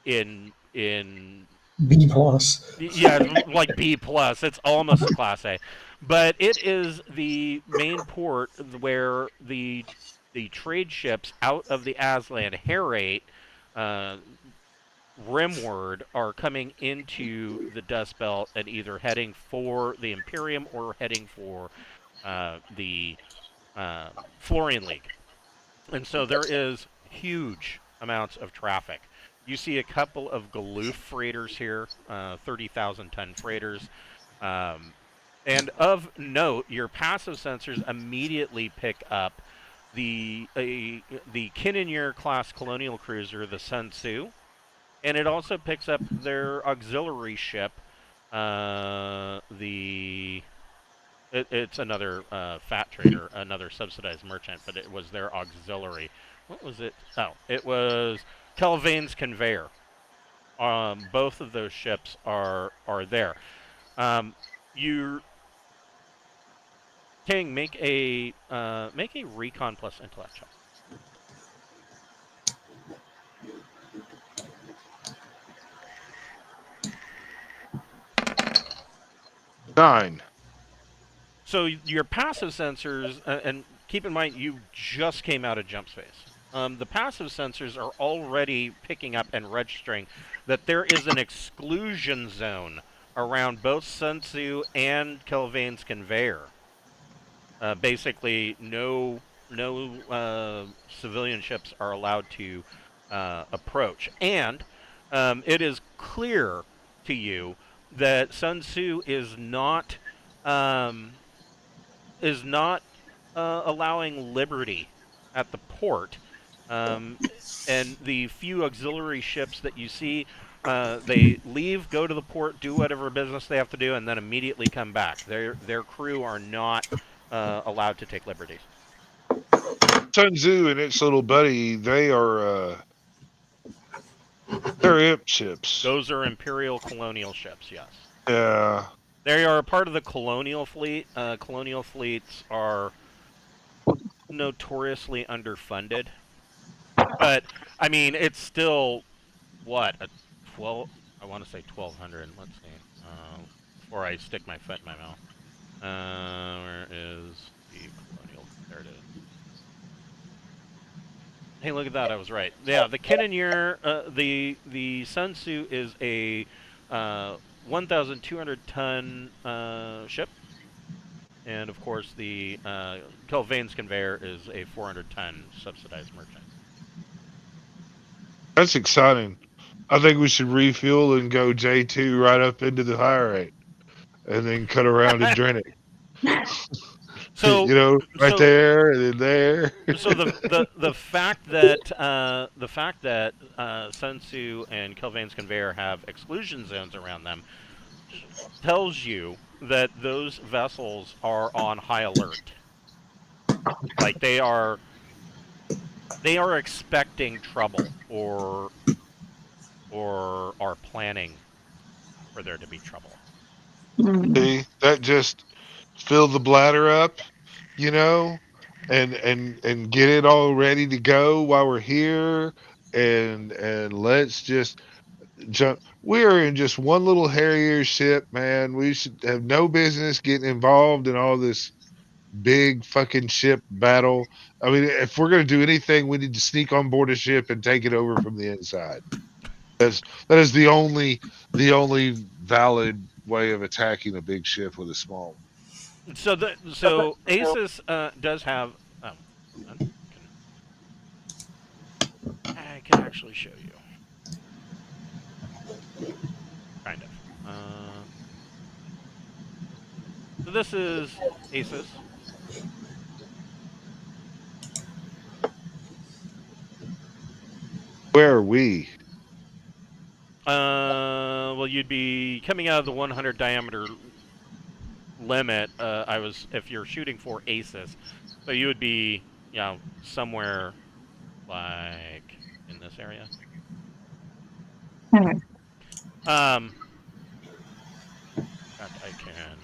in B plus. yeah, like B plus. It's almost a Class A, but it is the main port where the trade ships out of the Aslan Herate rimward are coming into the Dust Belt and either heading for the Imperium or heading for the Florian League. And so there is huge amounts of traffic. You see a couple of Galoof freighters here, 30,000 ton freighters. And of note, your passive sensors immediately pick up the Kinninger class colonial cruiser, the Sun Tzu, and it also picks up their auxiliary ship, it's another fat trader, another subsidized merchant, but it was their auxiliary. What was it? Oh, it was Kelvain's Conveyor. Both of those ships are there. You King, make a recon plus intellect check. Nine. So your passive sensors, and keep in mind you just came out of jump space. The passive sensors are already picking up and registering that there is an exclusion zone around both Sun Tzu and Kelvain's Conveyor. Basically, no civilian ships are allowed to approach, and it is clear to you that Sun Tzu um, is not allowing liberty at the port. Um, and the few auxiliary ships that you see, they leave, go to the port, do whatever business they have to do, and then immediately come back. Their crew are not allowed to take liberties. Sun Tzu and its little buddy, they're imp ships. Those are Imperial colonial ships, yes. Yeah. They are a part of the colonial fleet. Colonial fleets are notoriously underfunded. But, I mean, it's still, what, a 12, I want to say 1,200. Let's see. Before I stick my foot in my mouth. Where is the colonial? There it is. Hey, look at that! I was right. Yeah, the Kinninger, the Sun Tzu is a 1,200 ton ship, and of course the Kelvain's Conveyor is a 400 ton subsidized merchant. That's exciting. I think we should refuel and go J2 right up into the high rate, and then cut around and drain it. So you know, right so, there and then there. So the fact that Sun Tzu and Kelvain's Conveyor have exclusion zones around them tells you that those vessels are on high alert. Like they are expecting trouble or are planning for there to be trouble. See, that just fill the bladder up, you know, and get it all ready to go while we're here, and let's just jump. We're in just one little Harrier ship, man. We should have no business getting involved in all this big fucking ship battle. I mean, if we're going to do anything, we need to sneak on board a ship and take it over from the inside. That is the only valid way of attacking a big ship with a small one. So Asus does have. Oh, I can actually show you. Kind of. So this is Asus. Where are we? Well, you'd be coming out of the 100 diameter limit. If you're shooting for Asus, so you would be, somewhere like in this area. Okay. In fact, I can.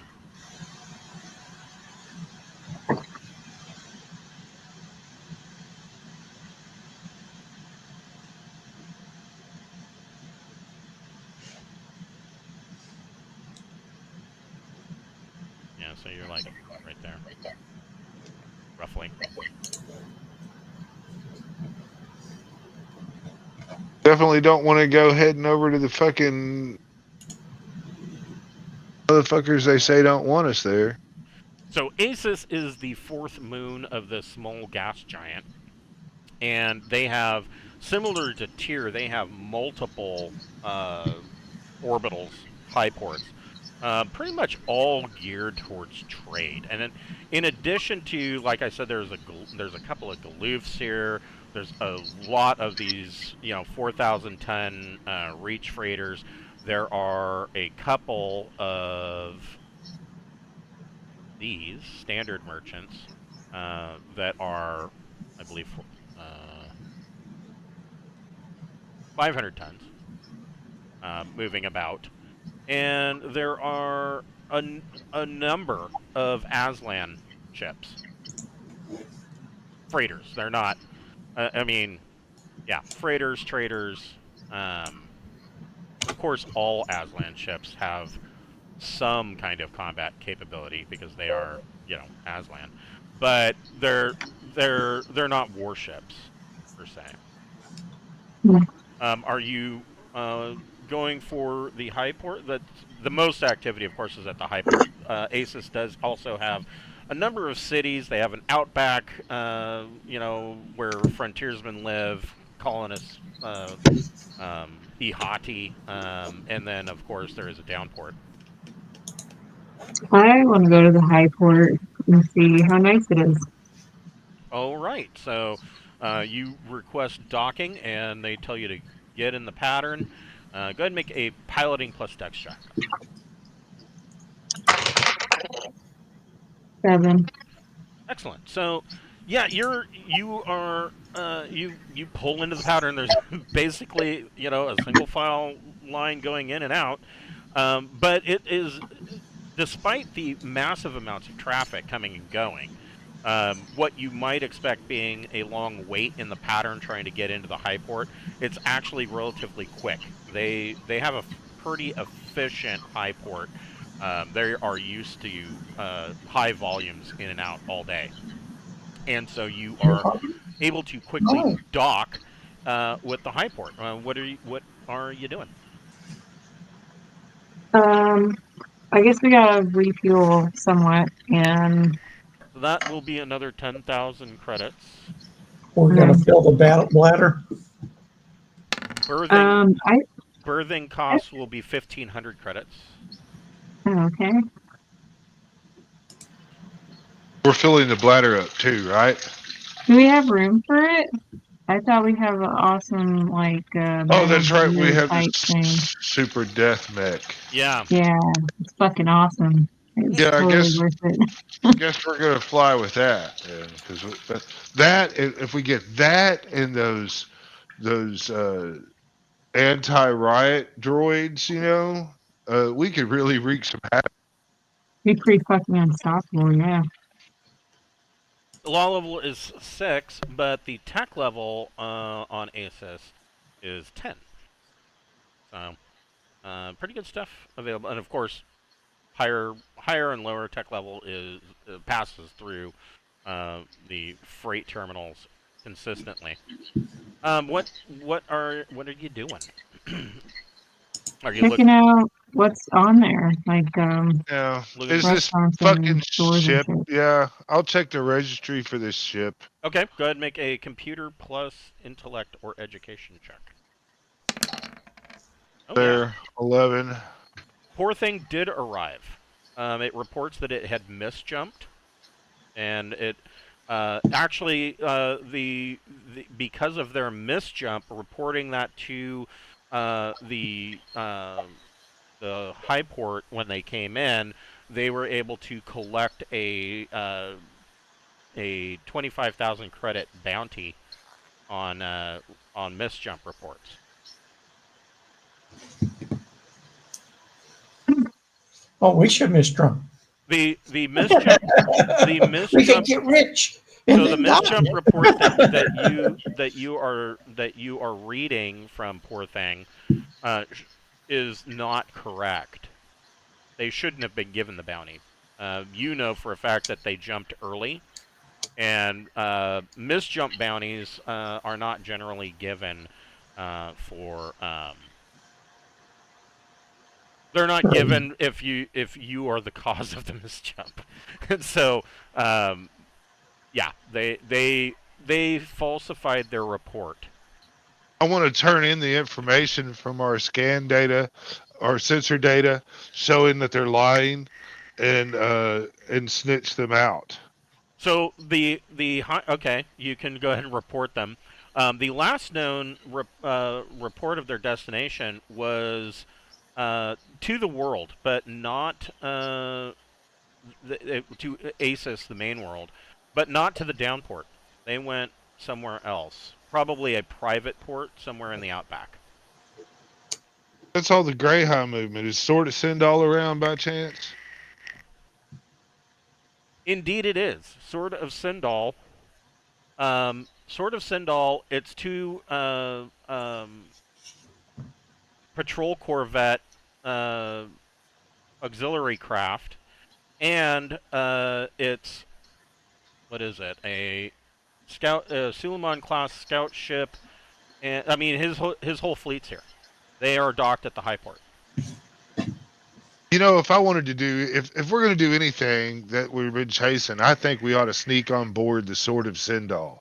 Yeah, so you're like right there, roughly. Definitely don't want to go heading over to the fucking motherfuckers they say don't want us there. So Asus is the fourth moon of the small gas giant, and they have, similar to Tyr, they have multiple orbitals, high ports. Pretty much all geared towards trade, and then in addition to, like I said, there's a couple of galoofs here. There's a lot of these, 4,000-ton reach freighters. There are a couple of these standard merchants that are, I believe, 500 tons moving about. And there are a number of Aslan ships. Freighters. They're not, I mean, yeah, freighters, traders. Of course, all Aslan ships have some kind of combat capability because they are, Aslan. But they're not warships per se. Hmm. Are you going for the high port? That's the most activity, of course, is at the high port. ASUS does also have a number of cities. They have an outback, where frontiersmen live, colonists, Ihati, and then, of course, there is a downport. I want to go to the high port and see how nice it is. All right, so you request docking, and they tell you to get in the pattern. Go ahead and make a piloting plus dex check. 7. Excellent. So, yeah, you pull into the pattern. There's basically a single file line going in and out, but it is, despite the massive amounts of traffic coming and going. What you might expect being a long wait in the pattern trying to get into the high port, it's actually relatively quick. They have a pretty efficient high port. They are used to high volumes in and out all day, and so you are able to quickly Oh. dock with the high port. What are you doing? I guess we gotta refuel somewhat, and That will be another 10,000 credits. We're going to fill the battle bladder. Birthing costs will be 1,500 credits. Okay. We're filling the bladder up too, right? Do we have room for it? I thought we have an awesome Oh, that's right. We have type this thing. super death mech. Yeah. Yeah, it's fucking awesome. It's Yeah, totally worth it. guess we're gonna fly with that, because that if we get that and those anti-riot droids, we could really wreak some havoc. Be pretty fucking unstoppable, yeah. The law level is 6, but the tech level on ASUS is 10. So, pretty good stuff available. And of course, higher and lower tech level is passes through the freight terminals consistently. What are you doing? Are you Checking out what's on there. Yeah, Looking is for this restaurants fucking and stores and ship? shit. Yeah, I'll check the registry for this ship. Okay, go ahead and make a computer plus intellect or education check. Oh, There, yeah. 11. Poor thing did arrive. It reports that it had misjumped, and it actually because of their misjump, reporting that to the high port when they came in, they were able to collect a 25,000 credit bounty on misjump reports. Oh, we should miss Trump. The misjump We can get rich. So the misjump report that you are reading from Poor Thing is not correct. They shouldn't have been given the bounty. You know for a fact that they jumped early, and misjump bounties are not generally given for. They're not given if you are the cause of the misjump, and so yeah, they falsified their report. I want to turn in the information from our scan data or sensor data showing that they're lying, and snitch them out. So okay, you can go ahead and report them. The last known report of their destination was to the world, but not to ASIS, the main world, but not to the downport. They went somewhere else, probably a private port somewhere in the outback. That's all the Greyhound movement is. Sort of send all around by chance. Indeed, it is. Sword of Sindal. Sword of Sindal. It's two patrol corvette auxiliary craft, and it's what is it? A scout, Suleiman class scout ship, and I mean his whole fleet's here. They are docked at the high port. You know, if I wanted to do, if we're going to do anything that we've been chasing, I think we ought to sneak on board the Sword of Sindal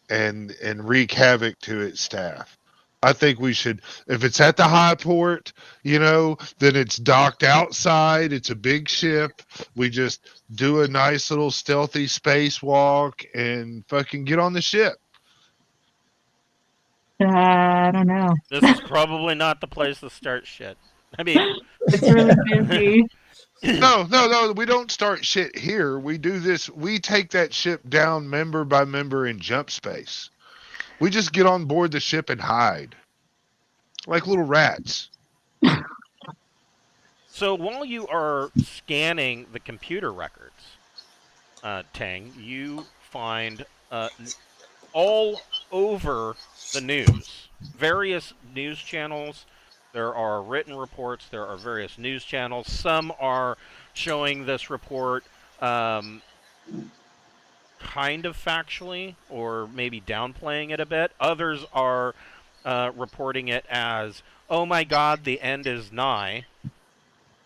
and wreak havoc to its staff. I think we should, if it's at the high port, you know, then it's docked outside. It's a big ship. We just do a nice little stealthy spacewalk and fucking get on the ship. I don't know. This is probably not the place to start shit. I mean, It's really busy. No. We don't start shit here. We do this. We take that ship down member by member in jump space. We just get on board the ship and hide. Like little rats. So while you are scanning the computer records, Tang, you find all over the news, various news channels. There are written reports. There are various news channels. Some are showing this report kind of factually, or maybe downplaying it a bit. Others are reporting it as, "Oh my God, the end is nigh."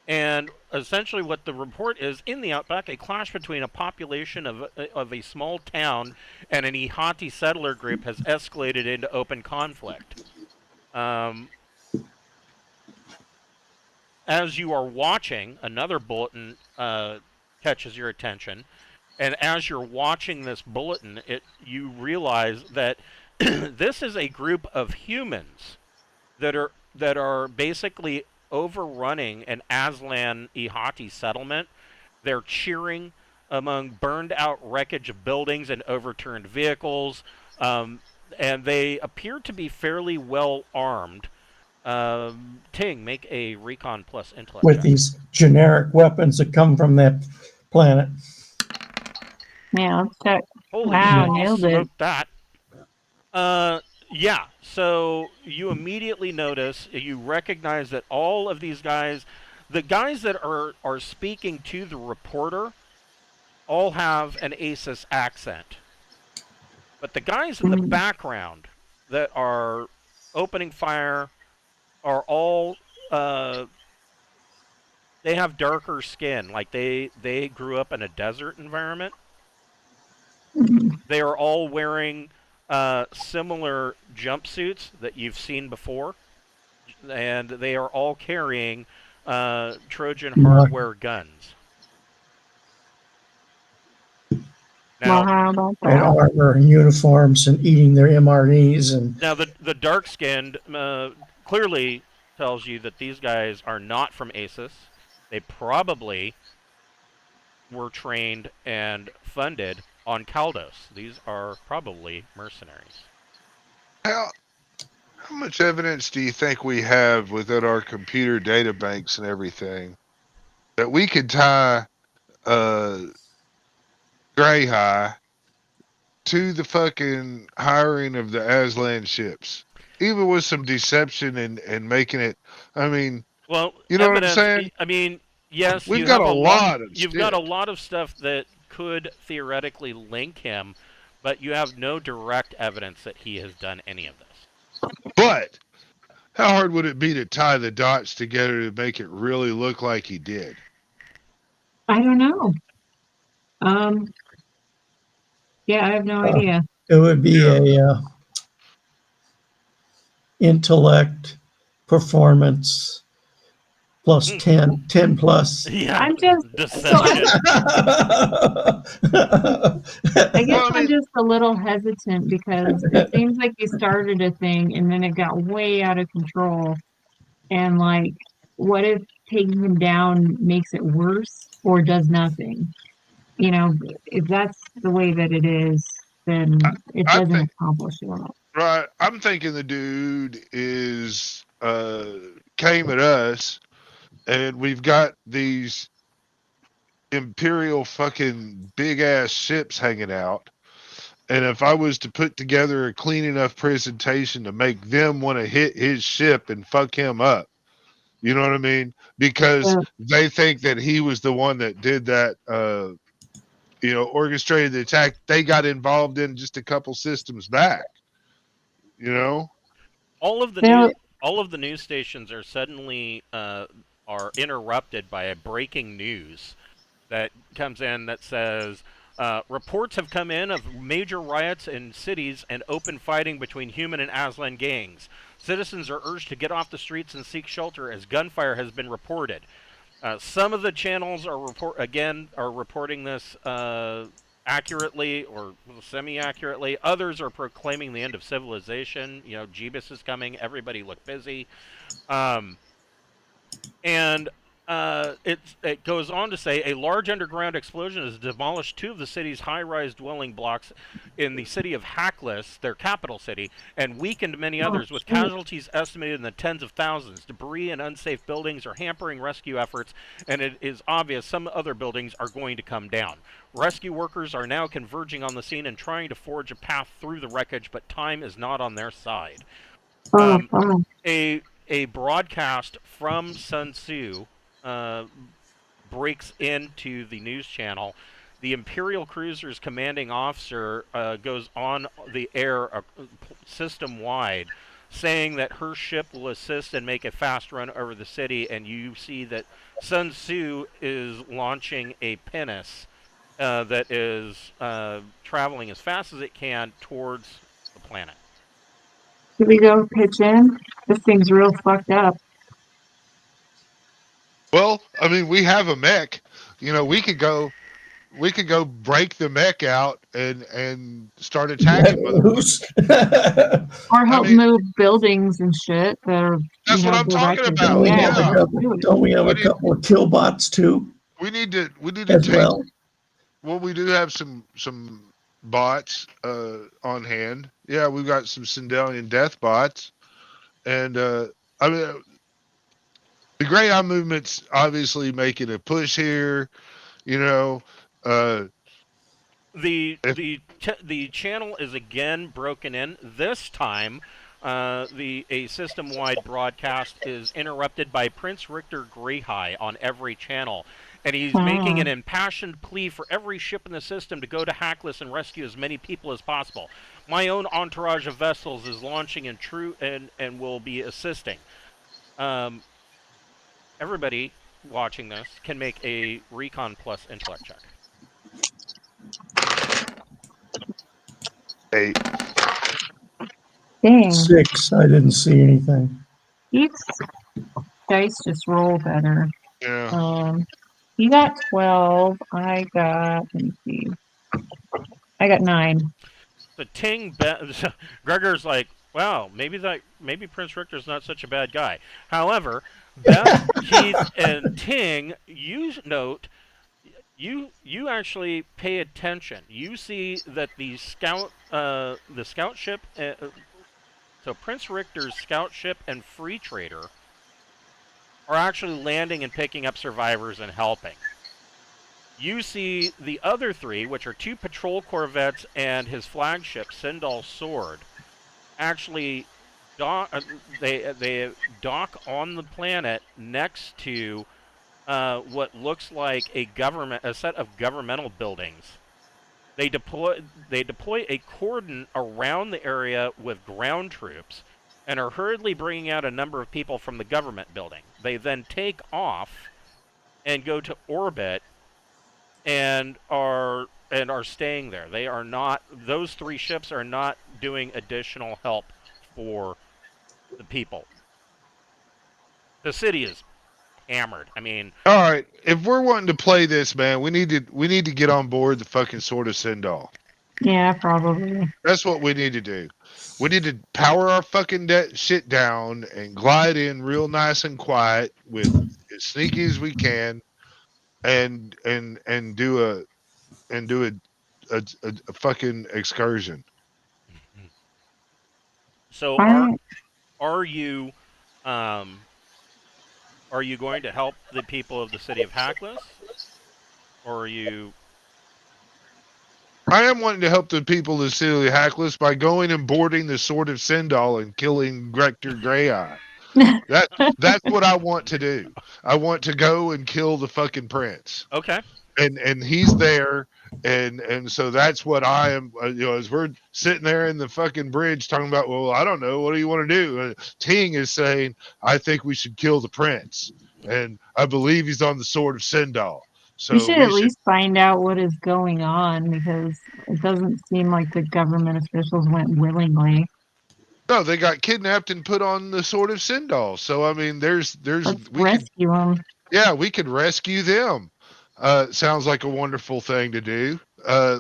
And essentially what the report is, in the outback, a clash between a population of a small town and an Ihati settler group has escalated into open conflict. As you are watching, another bulletin catches your attention. And as you're watching this bulletin, you realize that this is a group of humans that are basically overrunning an Aslan Ihati settlement. They're cheering among burned out wreckage of buildings and overturned vehicles, and they appear to be fairly well armed. Ting, make a recon plus intellect with check. these generic weapons that come from that planet. Yeah, let's check. Holy Wow, shit, you nailed it. smoked that. Yeah, so you immediately notice, you recognize that all of these guys, the guys that are speaking to the reporter, all have an ASIS accent. But the guys in the background that are opening fire are all, they have darker skin, like they grew up in a desert environment. They are all wearing similar jumpsuits that you've seen before, and they are all carrying Trojan hardware guns. Well, Now, how about And that? armor and uniforms and eating their MREs. And now the dark-skinned clearly tells you that these guys are not from ASIS. They probably were trained and funded on Kaldos. These are probably mercenaries. How much evidence do you think we have within our computer data banks and everything that we could tie Greyhigh to the fucking hiring of the Aslan ships? Even with some deception and making it, I mean, Well, you know evidence, what I'm saying? I mean, yes, We've you got have a lot of you've shit. got a lot of stuff that could theoretically link him, but you have no direct evidence that he has done any of this. But how hard would it be to tie the dots together to make it really look like he did? I don't know. Yeah, I have no idea. it would be a intellect, performance, plus 10 plus. Yeah, I'm just deception. I guess Well, I I'm mean, just a little hesitant because it seems like you started a thing and then it got way out of control. And like, what if taking him down makes it worse or does nothing? You know, if that's the way that it is, then it I doesn't think accomplish a lot. right. I'm thinking the dude is came at us, and we've got these imperial fucking big ass ships hanging out. And if I was to put together a clean enough presentation to make them want to hit his ship and fuck him up, you know what I mean? Because Yeah. they think that he was the one that did that, orchestrated the attack they got involved in just a couple systems back, you know? all of the There, news stations are suddenly are interrupted by a breaking news that comes in that says reports have come in of major riots in cities and open fighting between human and Aslan gangs. Citizens are urged to get off the streets and seek shelter as gunfire has been reported. Some of the channels are reporting this accurately or semi-accurately. Others are proclaiming the end of civilization. You know, Jeebus is coming. Everybody look busy. Um, and it goes on to say a large underground explosion has demolished two of the city's high-rise dwelling blocks in the city of Hackles, their capital city, and weakened many others, with casualties estimated in the tens of thousands. Debris and unsafe buildings are hampering rescue efforts, and it is obvious some other buildings are going to come down. Rescue workers are now converging on the scene and trying to forge a path through the wreckage, but time is not on their side. Um, a broadcast from Sun Tzu breaks into the news channel. The Imperial cruiser's commanding officer goes on the air system-wide, saying that her ship will assist and make a fast run over the city, and you see that Sun Tzu is launching a pinnace that is traveling as fast as it can towards the planet. should we go pitch in? This thing's real fucked up. Well, I mean, we have a mech. You know, we could go break the mech out and start attacking motherfuckers. Or I help mean, move buildings and shit that are, that's what I'm talking directed. about. Yeah, Yeah. let's do it. Don't we have We a need- couple of kill bots too, we need to as take. well? Well, we do have some bots on hand. Yeah, we've got some Sindelian death bots, and I mean, the Grey Eye movement's obviously making a push here. You know, The channel is again broken in. This time, a system-wide broadcast is interrupted by Prince Richter Greyhigh on every channel, and he's making an impassioned plea for every ship in the system to go to Hackles and rescue as many people as possible. My own entourage of vessels is launching and will be assisting. Everybody watching this can make a Recon Plus intellect check. 8. Dang, 6. I didn't see anything. each dice just roll better. Yeah. You got 12. Let me see. I got 9. The Ting Gregor's like, wow, maybe Prince Richter's not such a bad guy. However, Beth, Keith, and Ting, you note, you actually pay attention. You see that the scout ship, so Prince Richter's scout ship and free trader are actually landing and picking up survivors and helping. You see the other three, which are 2 patrol corvettes and his flagship, Sindal's Sword, actually they dock on the planet next to what looks like a set of governmental buildings. They deploy a cordon around the area with ground troops and are hurriedly bringing out a number of people from the government building. They then take off and go to orbit and are staying there. They are not; those 3 ships are not doing additional help for the people. The city is hammered. I mean, All right, if we're wanting to play this, man, we need to get on board the fucking Sword of Sindal. Yeah, probably. That's what we need to do. We need to power our fucking shit down and glide in real nice and quiet with as sneaky as we can, and do a fucking excursion. so I are you um are you going to help the people of the city of Hackless, or are you? I am wanting to help the people of the city of Hackless by going and boarding the Sword of Sindal and killing Rector Greyeye. That's what I want to do. I want to go and kill the fucking prince. Okay. And he's there, and so that's what I am. As we're sitting there in the fucking bridge talking about, well, I don't know, what do you want to do? Ting is saying, I think we should kill the prince, and I believe he's on the Sword of Sindal. we So should we at should. least find out what is going on because it doesn't seem like the government officials went willingly. No, they got kidnapped and put on the Sword of Sindal. So I mean, there's Let's we could rescue them. yeah, we could rescue them. Sounds like a wonderful thing to do.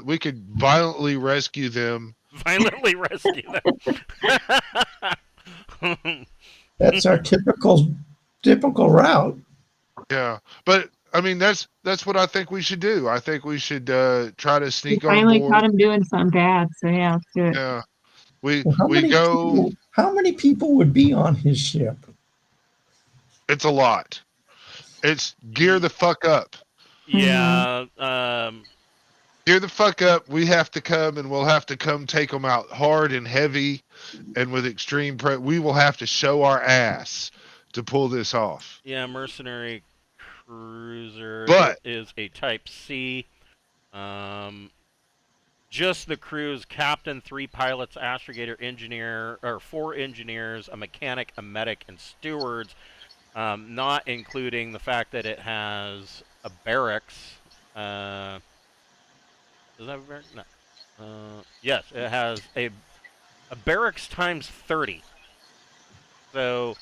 We could violently rescue them. Violently rescue them. That's our typical route. Yeah, but I mean that's what I think we should do. I think we should try to We sneak on finally caught board. him doing something bad, so yeah, let's do it. Yeah, Well, we go. how many people would be on his ship? It's a lot. It's gear the fuck up. Yeah. Gear the fuck up. We have to come, and we'll have to come take them out hard and heavy, and with extreme. We will have to show our ass to pull this off. Yeah. Mercenary cruiser. It But is a Type C. Just the crew's captain, 3 pilots, astrogator, engineer, or 4 engineers, a mechanic, a medic, and stewards. Not including the fact that it has a barracks. Does that have a barracks? No. Yes, it has a barracks times 30. So,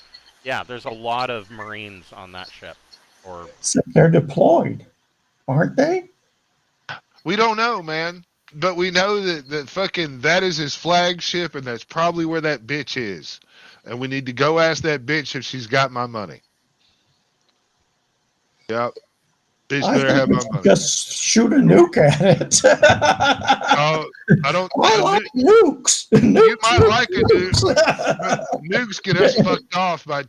yeah, there's a lot of Marines on that ship. Or Except they're deployed, aren't they? we don't know, man. But we know that fucking that is his flagship, and that's probably where that bitch is. And we need to go ask that bitch if she's got my money. Yep. Bitch I better think have we my should money. just shoot a nuke at it. Oh, I don't. I like nukes. You might Nukes, like a nuke. nukes. Nukes get us fucked off by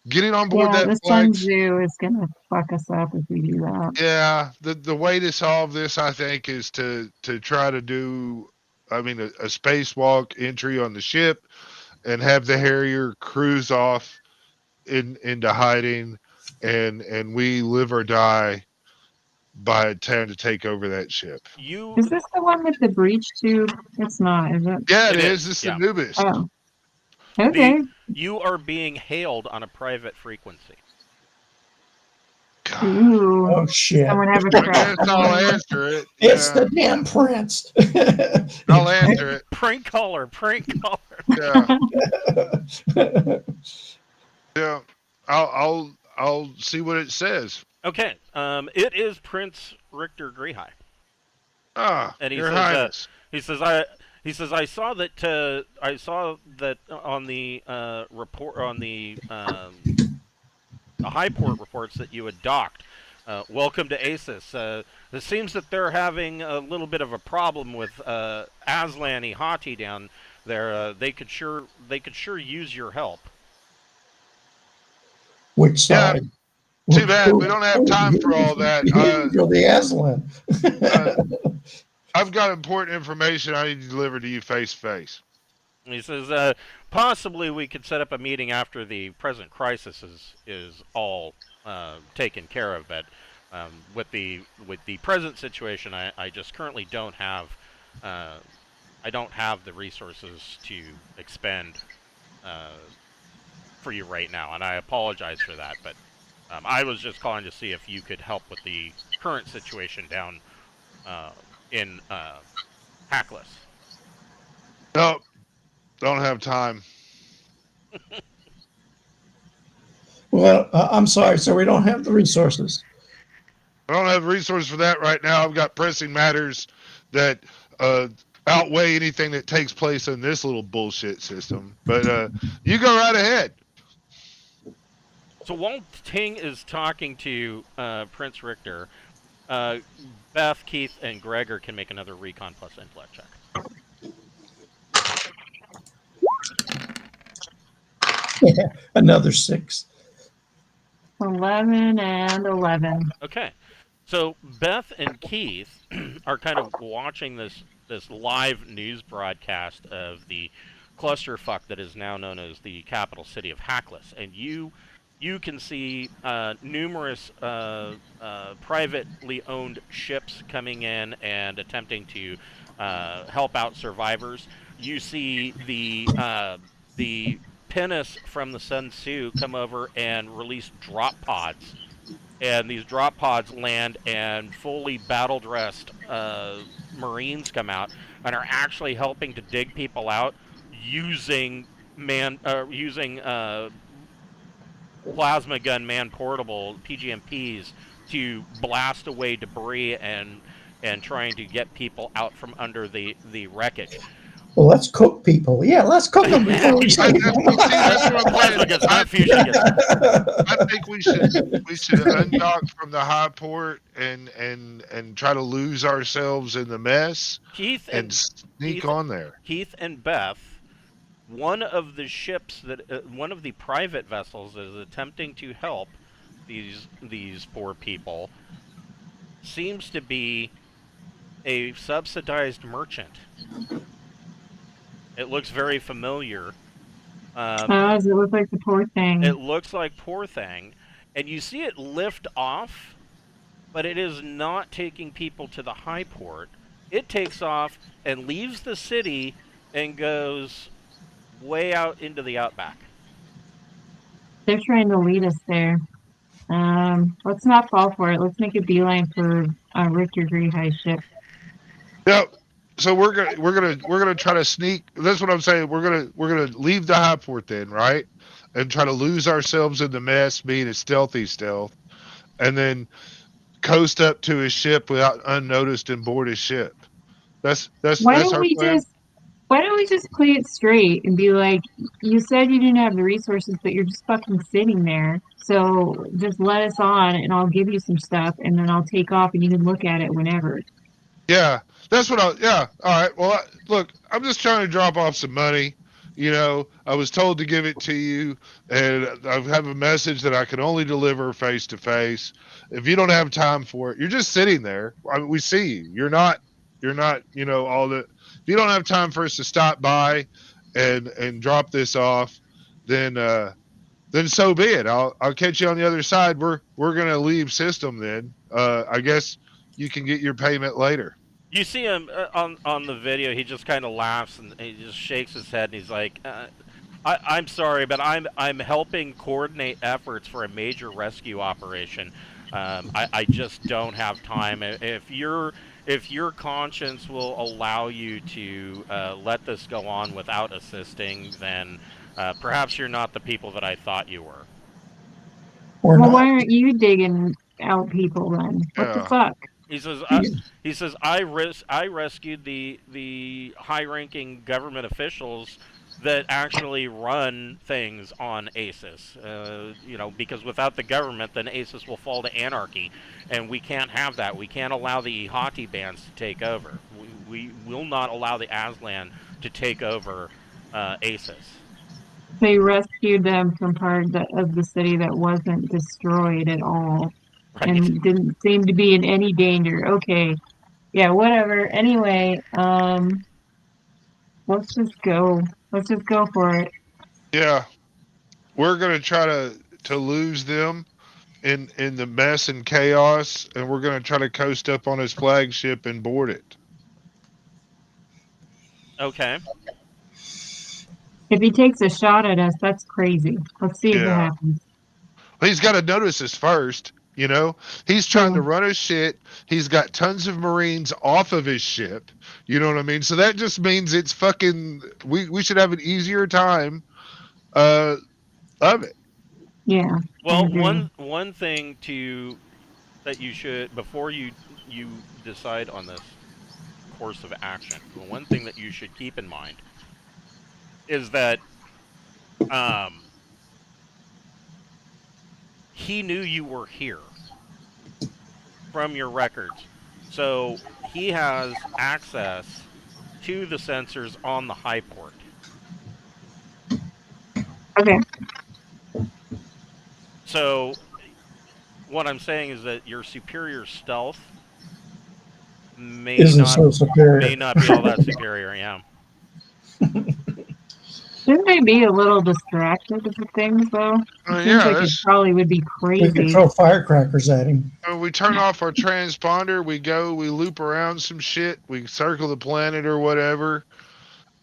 getting on board Yeah, that the Sun flag. Tzu is gonna fuck us up if we do that. Yeah, the way to solve this, I think, is to try to do, I mean, a spacewalk entry on the ship, and have the Harrier cruise off into hiding, and we live or die by trying to take over that ship. Is this the one with the breach tube? It's not, is it? Yeah, It it is, is. This is yeah. Anubis. Oh. Okay. You are being hailed on a private frequency. God. Ooh. Oh shit! Someone have a I crack. guess I'll answer it. It's Yeah, the damn prince. I'll answer it. Prank caller, prank caller. Yeah, yeah. I'll see what it says. Okay, it is Prince Richter Greyeye. Ah, And he Your says, Highness. I saw that on the report on the high port reports that you had docked. Welcome to ASIS. It seems that they're having a little bit of a problem with Aslan Ihati down there. They could sure use your help. Which Yeah, side? too bad we don't have time for all that. You're the Aslan. I've got important information I need to deliver to you face to face. He says, possibly we could set up a meeting after the present crisis is all taken care of. But with the present situation, I just currently don't have the resources to expend for you right now, and I apologize for that. But I was just calling to see if you could help with the current situation down in Hackless. Nope, don't have time. Well, I'm sorry, so we don't have the resources. I don't have resources for that right now. I've got pressing matters that outweigh anything that takes place in this little bullshit system. But you go right ahead. So while Ting is talking to Prince Richter, Beth, Keith, and Gregor can make another recon plus intellect check. Yeah, another 6. 11 and 11. Okay. So Beth and Keith are kind of watching this live news broadcast of the clusterfuck that is now known as the capital city of Hackless, and you can see numerous privately owned ships coming in and attempting to help out survivors. You see the pinnace from the Sun Tzu come over and release drop pods, and these drop pods land, and fully battle-dressed Marines come out and are actually helping to dig people out using plasma gun man portable PGMPs to blast away debris and trying to get people out from under the wreckage. Well, let's cook people. Yeah, let's cook them before we save them. That's what I'm Plasma saying. guns, not fusion guns. I think we should undock from the high port and try to lose ourselves in the mess Keith and sneak Keith- on there. Keith and Beth, one of the ships that one of the private vessels is attempting to help these poor people seems to be a subsidized merchant. It looks very familiar. Does it look like the poor thing? It looks like Poor Thing, and you see it lift off, but it is not taking people to the high port. It takes off and leaves the city and goes way out into the outback. They're trying to lead us there. Let's not fall for it. Let's make a beeline for Richter Greenhigh ship. Yep. So we're gonna try to sneak. That's what I'm saying. We're gonna leave the high port then, right? And try to lose ourselves in the mess, being a stealthy stealth, and then coast up to his ship without unnoticed and board his ship. That's Why our don't we plan. just play it straight and be like, you said you didn't have the resources, but you're just fucking sitting there. So just let us on, and I'll give you some stuff, and then I'll take off, and you can look at it whenever. Yeah, that's what yeah. All right. Well, look, I'm just trying to drop off some money. You know, I was told to give it to you, and I have a message that I can only deliver face to face. If you don't have time for it, you're just sitting there. I mean, we see you. You're not, you know, all the. If you don't have time for us to stop by and drop this off, then so be it. I'll catch you on the other side. We're gonna leave system then. I guess you can get your payment later. You see him on the video. He just kind of laughs and he just shakes his head, and he's like, "I'm sorry, but I'm helping coordinate efforts for a major rescue operation. I just don't have time. If your conscience will allow you to let this go on without assisting, then perhaps you're not the people that I thought you were." Or Well, not. why aren't you digging out people then? What the Yeah. fuck? He says I rescued the high-ranking government officials that actually run things on ASUS. You know, because without the government, then ASUS will fall to anarchy, and we can't have that. We can't allow the Ihati bands to take over. We will not allow the Aslan to take over ASUS. They rescued them from part of the city that wasn't destroyed at all Right? and didn't seem to be in any danger. Okay. Yeah, whatever. Anyway, let's just go. Let's just go for it. Yeah, we're gonna try to lose them in the mess and chaos, and we're gonna try to coast up on his flagship and board it. Okay. If he takes a shot at us, that's crazy. Let's see if it Yeah. happens. He's got to notice us first. You know, he's trying to Yeah. run his shit. He's got tons of Marines off of his ship. You know what I mean? So that just means it's fucking. We should have an easier time of it. Yeah. Well, I agree. one thing that you should before you decide on this course of action. One thing that you should keep in mind is that um, he knew you were here from your records, so he has access to the sensors on the high port. Okay. So what I'm saying is that your superior stealth may Isn't not so superior. be all that superior. Yeah. Shouldn't they be a little distracted with things though? It seems Yeah, like it that's probably would be We could crazy. throw firecrackers at him. we turn off our transponder, we go, we loop around some shit, we circle the planet or whatever,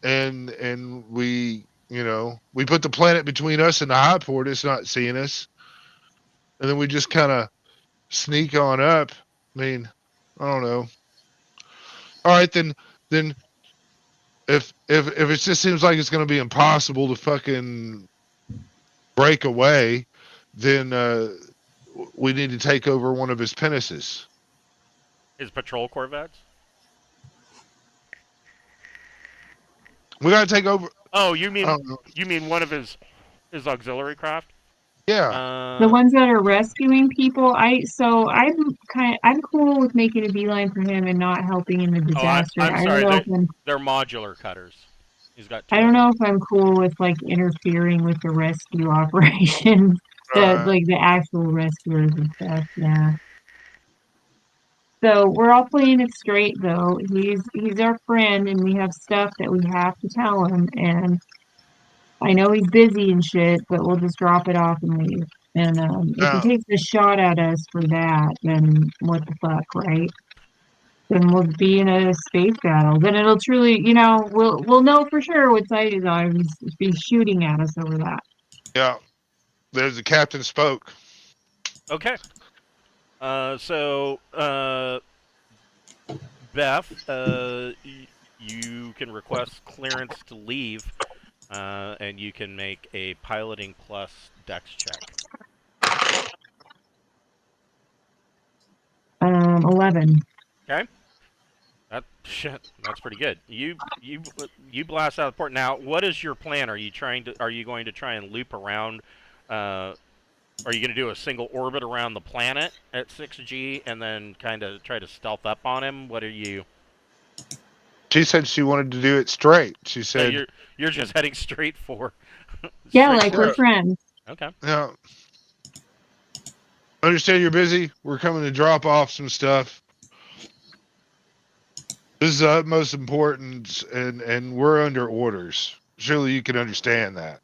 and we, we put the planet between us and the high port. It's not seeing us, and then we just kind of sneak on up. I mean, I don't know. All right, then if it just seems like it's going to be impossible to fucking break away, then we need to take over one of his pinnaces. His patrol corvettes. We got to take over. Oh, I don't know. you mean one of his auxiliary craft? Yeah. The ones that are rescuing people, I'm cool with making a beeline for him and not helping in the Oh, disaster. I'm sorry. They're modular cutters. He's got I two of don't them. know if I'm cool with like interfering with the rescue operation. The actual rescuers and stuff. Yeah. So we're all playing it straight though. He's our friend and we have stuff that we have to tell him, and I know he's busy and shit, but we'll just drop it off and leave. And if he Now, takes a shot at us for that, then what the fuck, right? Then we'll be in a space battle. Then it'll truly, we'll know for sure what side he's on. He's be shooting at us over that. yeah. There's the captain spoke. Okay. So Beth, you can request clearance to leave, and you can make a piloting plus dex check. 11. Okay. That's pretty good. You blast out of the port. Now, what is your plan? Are you going to try and loop around? Are you going to do a single orbit around the planet at 6G and then kind of try to stealth up on him? What are you? She said she wanted to do it straight. She So said, you're just heading straight for. Yeah, straight like for we're yeah, it. friends. Okay. yeah. Understand you're busy. We're coming to drop off some stuff. This is of utmost importance, and we're under orders. Surely you can understand that.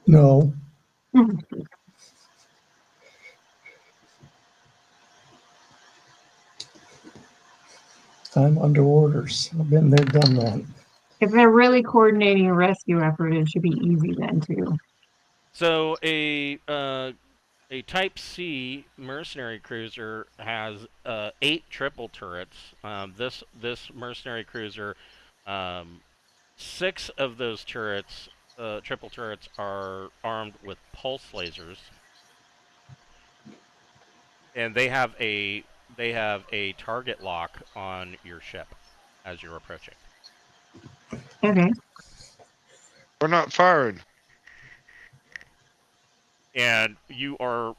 No, I'm under orders. I've been there, done that. If they're really coordinating a rescue effort, it should be easy then too. So a Type C mercenary cruiser has 8 triple turrets. This mercenary cruiser, 6 of those turrets, triple turrets, are armed with pulse lasers, and they have a target lock on your ship as you're approaching. Okay. We're not firing. And you are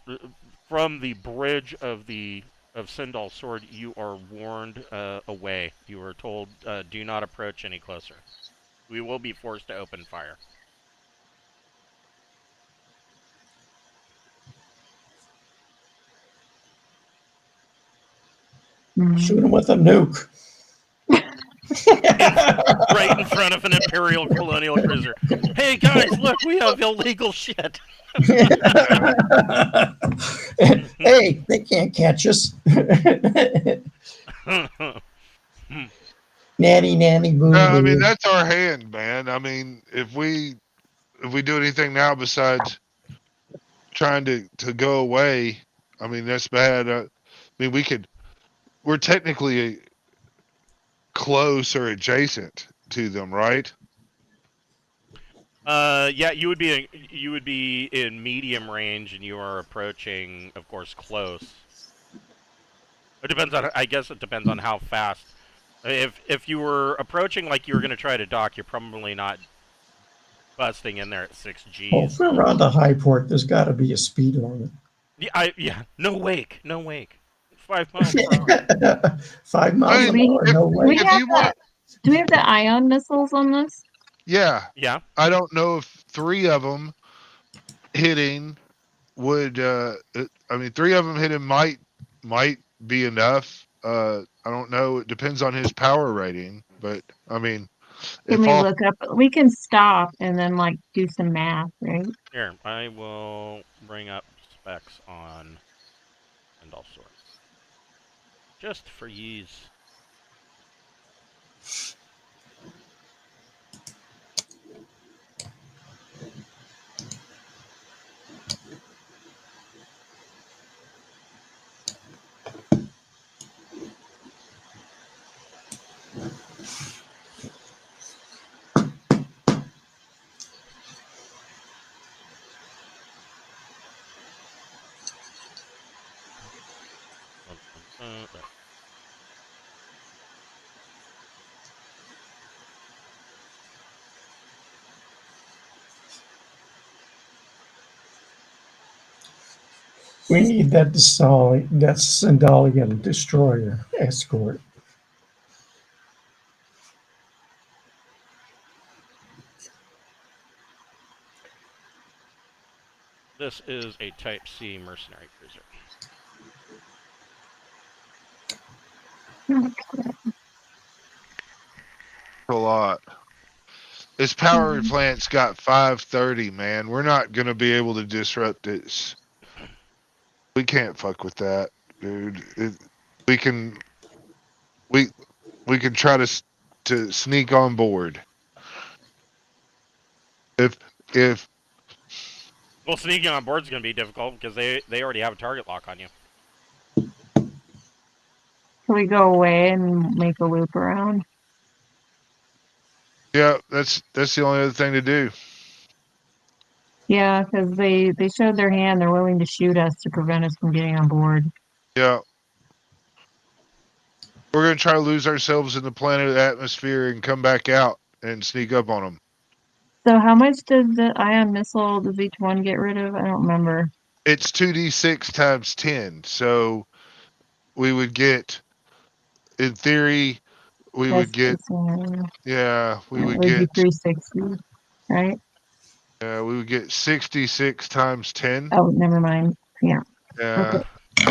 from the bridge of Sindal Sword. You are warned away. You are told, do not approach any closer. We will be forced to open fire. Shoot him with a nuke. Right in front of an Imperial colonial cruiser. Hey guys, look, we have illegal shit. Hey, they can't catch us. Nanny, boo, No, I mean boo. that's our hand, man. I mean, if we do anything now besides trying to go away, I mean that's bad. I mean we're technically close or adjacent to them, right? Yeah, you would be in medium range, and you are approaching, of course, close. It depends on. I guess it depends on how fast. If you were approaching like you were going to try to dock, you're probably not busting in there at 6 Well, Gs. if we're around the high port, there's got to be a speed limit. Yeah. No wake. 5 miles per hour. 5 miles I an mean, hour, no way. if you want, Do we have the ion missiles on this? yeah, Yeah. I don't know if 3 of them hitting would. I mean, 3 of them hitting might be enough. I don't know. It depends on his power rating, but I mean, Can if we all look up? We can stop and then like do some math, right? Here, I will bring up specs on and all sorts. Just for ease. There. We need that Sandalian destroyer escort. This is a Type C mercenary cruiser. a lot. His power plant's got 530, man. We're not gonna be able to disrupt this. We can't fuck with that, dude. We can we we can try to sneak on board. If Well, sneaking on board is going to be difficult because they already have a target lock on you. Can we go away and make a loop around? yeah, that's the only other thing to do. Yeah, because they showed their hand. They're willing to shoot us to prevent us from getting on board. Yeah. We're gonna try to lose ourselves in the planet atmosphere and come back out and sneak up on them. So how much does the ion missile does each one get rid of? I don't remember. It's 2d6 times 10, so we would get, in theory, we That's would get, we it would would be get, 360, right? we would get 66 times 10. Oh, never mind. Yeah. Okay.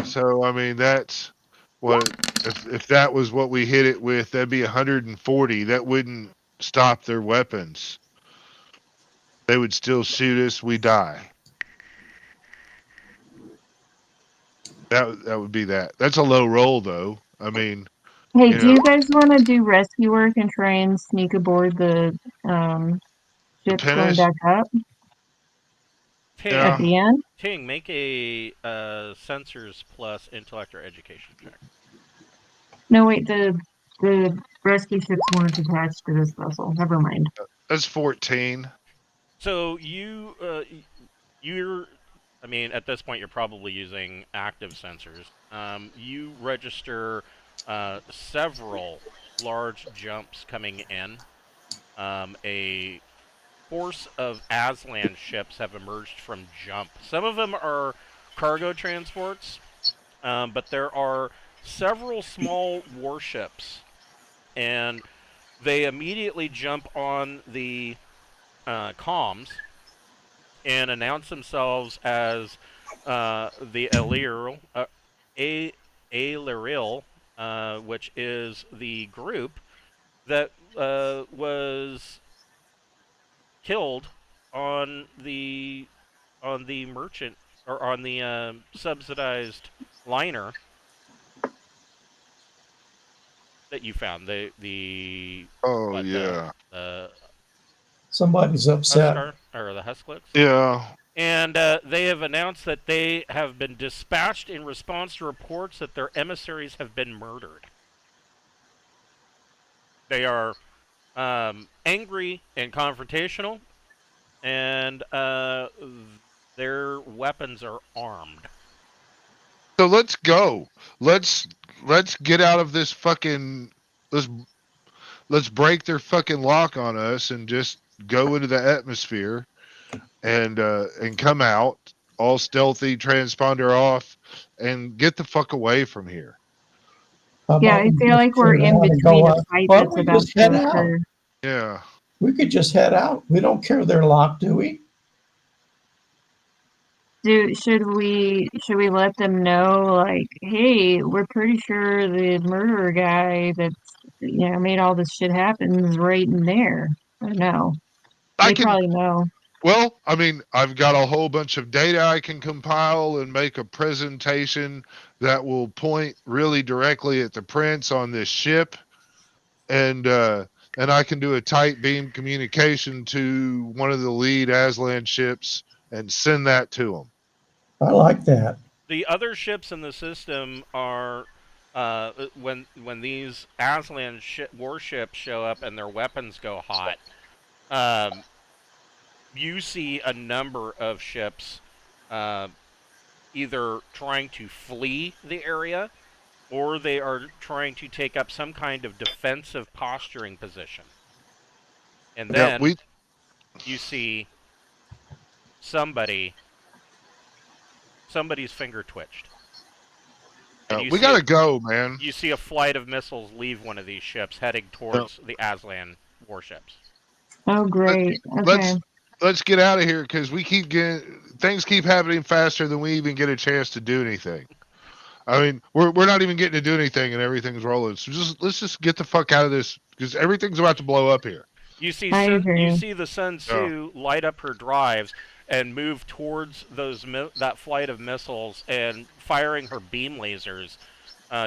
So I mean that's what if that was what we hit it with, that'd be 140. That wouldn't stop their weapons. They would still shoot us. We die. That would be that. That's a low roll though. I mean, Hey, you do know, you guys want to do rescue work and try and sneak aboard the the ships going pinnace. back up Ting, at Yeah. the end? Ting, make a sensors plus intellect or education check. No, wait, the rescue ships weren't attached to this vessel. Never mind. That's 14. So you're, I mean, at this point you're probably using active sensors. You register several large jumps coming in. A force of Aslan ships have emerged from jump. Some of them are cargo transports, but there are several small warships, and they immediately jump on the comms and announce themselves as the Aleril, which is the group that was killed on the merchant or on the subsidized liner that you found. The Oh what yeah. the Somebody's upset. Huskar or the Husklix. Yeah. And they have announced that they have been dispatched in response to reports that their emissaries have been murdered. They are angry and confrontational, and their weapons are armed. So let's go. Let's get out of this fucking. Let's break their fucking lock on us and just go into the atmosphere and come out all stealthy, transponder off, and get the fuck away from here. How Yeah, about I we feel just like we're turn in around and go between a out? fight Why that's don't we about just to head out? occur. Yeah. We could just head out. We don't care they're locked, do we? Should we let them know, like, hey, we're pretty sure the murderer guy that's made all this shit happen is right in there? I know. I They can. probably know. Well, I mean, I've got a whole bunch of data I can compile and make a presentation that will point really directly at the prints on this ship, and I can do a tight beam communication to one of the lead Aslan ships and send that to them. I like that. The other ships in the system are when these Aslan warships show up and their weapons go hot. You see a number of ships either trying to flee the area or they are trying to take up some kind of defensive posturing position. And Yeah, then you see somebody's finger twitched. And we gotta go, man. you see a flight of missiles leave one of these ships heading towards the Aslan warships. Oh, great. Okay. Let's get out of here because we keep getting things keep happening faster than we even get a chance to do anything. I mean, we're not even getting to do anything and everything's rolling. So let's just get the fuck out of this because everything's about to blow up here. You see I agree. the Sun Tzu light up her drives and move towards that flight of missiles and firing her beam lasers,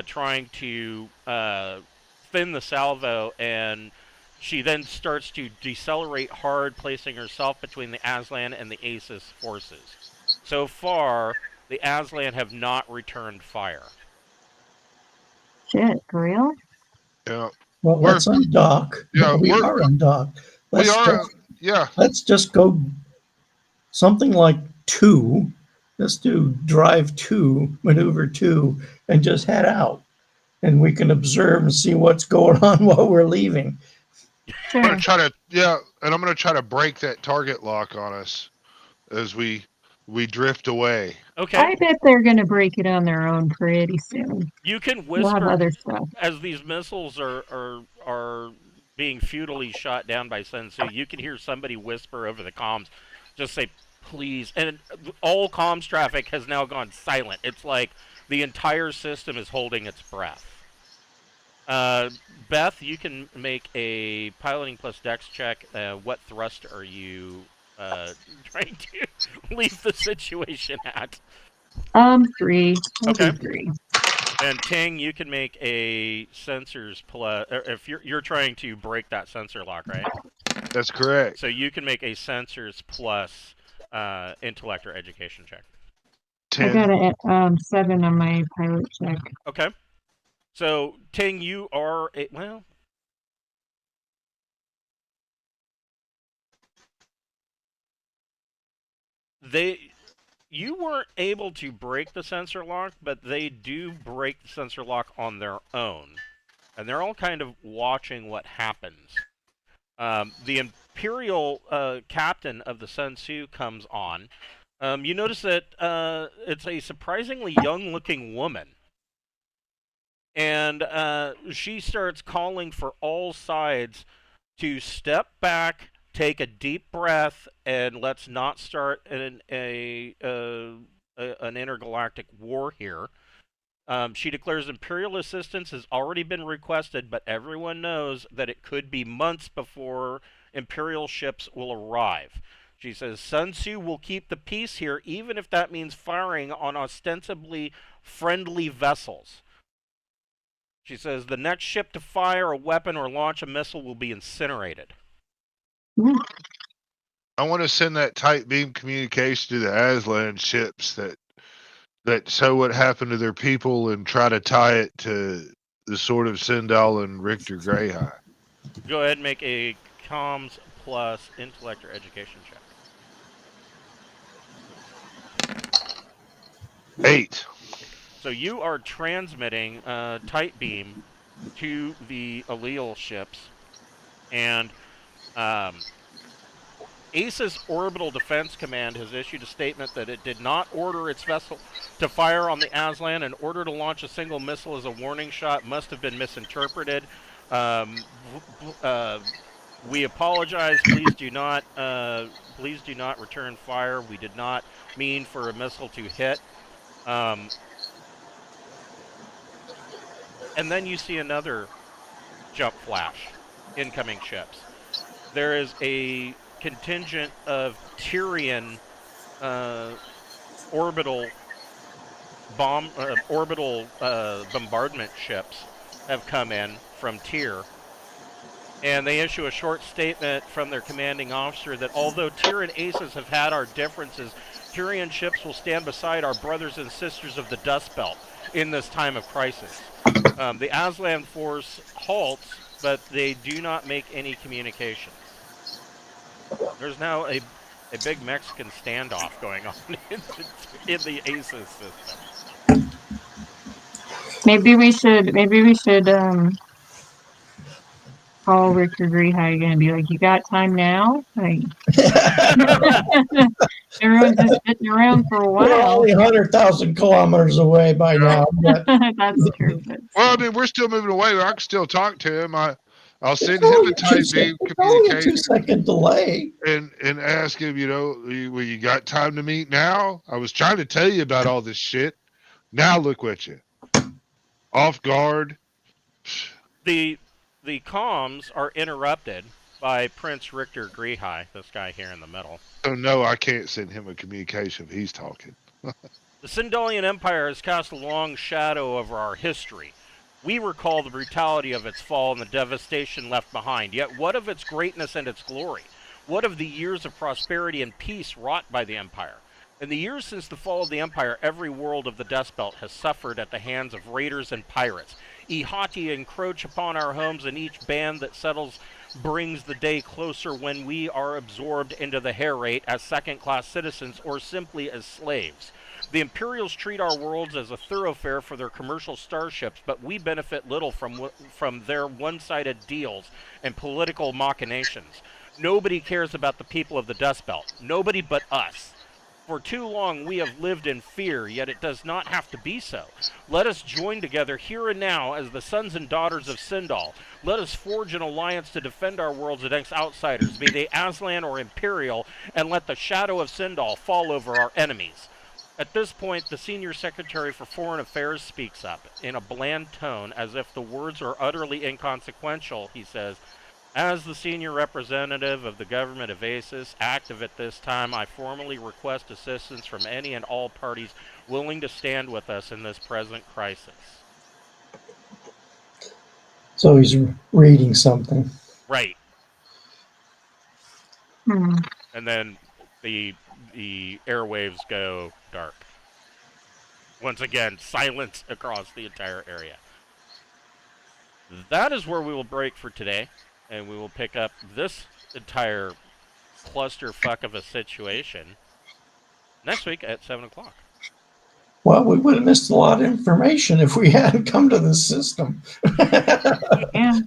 trying to thin the salvo, and she then starts to decelerate hard, placing herself between the Aslan and the Aces forces. So far, the Aslan have not returned fire. Shit, for real? Yeah. Well, let's undock. Yeah, We are undocked. Yeah. Let's just go something like 2. Let's do drive 2, maneuver 2, and just head out. And we can observe and see what's going on while we're leaving. I'm Sure. gonna try to and I'm gonna try to break that target lock on us as we drift away. Okay. I bet they're going to break it on their own pretty soon. You can We'll have whisper other stuff. as these missiles are being futilely shot down by Sun Tzu. You can hear somebody whisper over the comms, just say, "Please." And all comms traffic has now gone silent. It's like the entire system is holding its breath. Beth, you can make a piloting plus dex check. What thrust are you trying to leave the situation at? 3. We'll Okay. do 3. And Ting, you can make a sensors plus. If you're trying to break that sensor lock, right? That's correct. So you can make a sensors plus intellect or education check. 10. I got a 7 on my pilot check. Okay. So Ting, you are you weren't able to break the sensor lock, but they do break the sensor lock on their own. And they're all kind of watching what happens. The Imperial captain of the Sun Tzu comes on. You notice that it's a surprisingly young-looking woman. And she starts calling for all sides to step back, take a deep breath, and let's not start an intergalactic war here. She declares Imperial assistance has already been requested, but everyone knows that it could be months before Imperial ships will arrive. She says Sun Tzu will keep the peace here, even if that means firing on ostensibly friendly vessels. She says the next ship to fire a weapon or launch a missile will be incinerated. I want to send that tight beam communication to the Aslan ships that show what happened to their people and try to tie it to the Sword of Sindal and Richter Greyhigh. Go ahead and make a comms plus intellect or education check. 8. So you are transmitting tight beam to the allele ships, and ACE's Orbital Defense Command has issued a statement that it did not order its vessel to fire on the Aslan. An order to launch a single missile as a warning shot must have been misinterpreted. We apologize. Please do not return fire. We did not mean for a missile to hit. And then you see another jump flash. Incoming ships. There is a contingent of Tyrian orbital bombardment ships have come in from Tyr, and they issue a short statement from their commanding officer that although Tyr and Aces have had our differences, Tyrian ships will stand beside our brothers and sisters of the Dust Belt in this time of crisis. The Aslan force halts, but they do not make any communications. There's now a big Mexican standoff going on in the ACES system. Maybe we should call Richter Greenwater and be like, you got time now? Like, everyone's just sitting around for a We're while. only 100,000 kilometers away by now. But That's true. Well, I mean, we're still moving away. I can still talk to him. I'll send it's him only a tight beam it's only a communication 2-second delay. and ask him, well, you got time to meet now? I was trying to tell you about all this shit. Now look what you. Off guard. The comms are interrupted by Prince Richter Greenwater, this guy here in the middle. So no, I can't send him a communication if he's talking. The Sindalian Empire has cast a long shadow over our history. We recall the brutality of its fall and the devastation left behind. Yet what of its greatness and its glory? What of the years of prosperity and peace wrought by the Empire? In the years since the fall of the Empire, every world of the Dust Belt has suffered at the hands of raiders and pirates. Ihati encroach upon our homes, and each band that settles brings the day closer when we are absorbed into the hair rate as second-class citizens or simply as slaves. The Imperials treat our worlds as a thoroughfare for their commercial starships, but we benefit little from their one-sided deals and political machinations. Nobody cares about the people of the Dust Belt. Nobody but us. For too long we have lived in fear, yet it does not have to be so. Let us join together here and now as the sons and daughters of Sindal. Let us forge an alliance to defend our worlds against outsiders, be they Aslan or Imperial, and let the shadow of Sindal fall over our enemies. At this point, the Senior Secretary for Foreign Affairs speaks up. In a bland tone, as if the words are utterly inconsequential, he says, as the senior representative of the government of ACES, active at this time, I formally request assistance from any and all parties willing to stand with us in this present crisis. So he's reading something. Right. And then the airwaves go dark. Once again, silence across the entire area. That is where we will break for today. And we will pick up this entire clusterfuck of a situation next week at 7 o'clock. Well, we would have missed a lot of information if we hadn't come to this system. Yeah.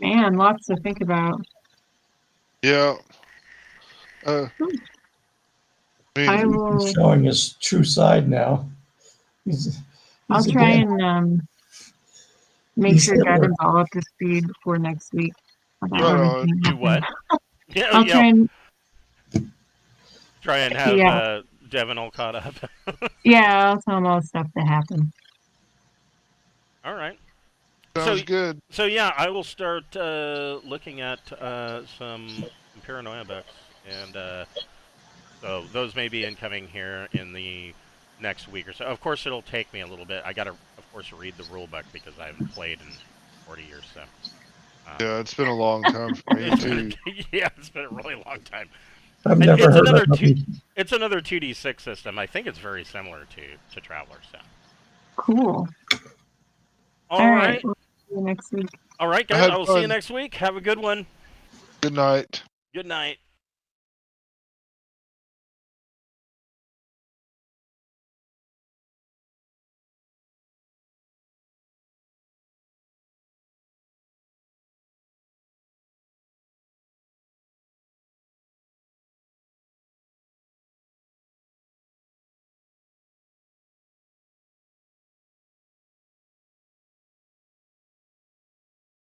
Man, lots to think about. Yeah. I will. He's showing his true side now. I'll try and make sure Hitler. Gavin's all up to speed before next week. You what? Yeah, I'll try and have Devin all caught up. yeah, I'll tell him all the stuff that happened. All right. Sounds good. So yeah, I will start looking at some paranoia books, and so those may be incoming here in the next week or so. Of course, it'll take me a little bit. I gotta, of course, read the rule book because I haven't played in 40 years. So yeah, it's been a long time for me too. Yeah, it's been a really long time. I've never heard of it. It's another 2d6 system. I think it's very similar to Traveler. So cool. All right. We'll see you next week. All right, guys. I will see you next week. Have a good one. Good night. Good night.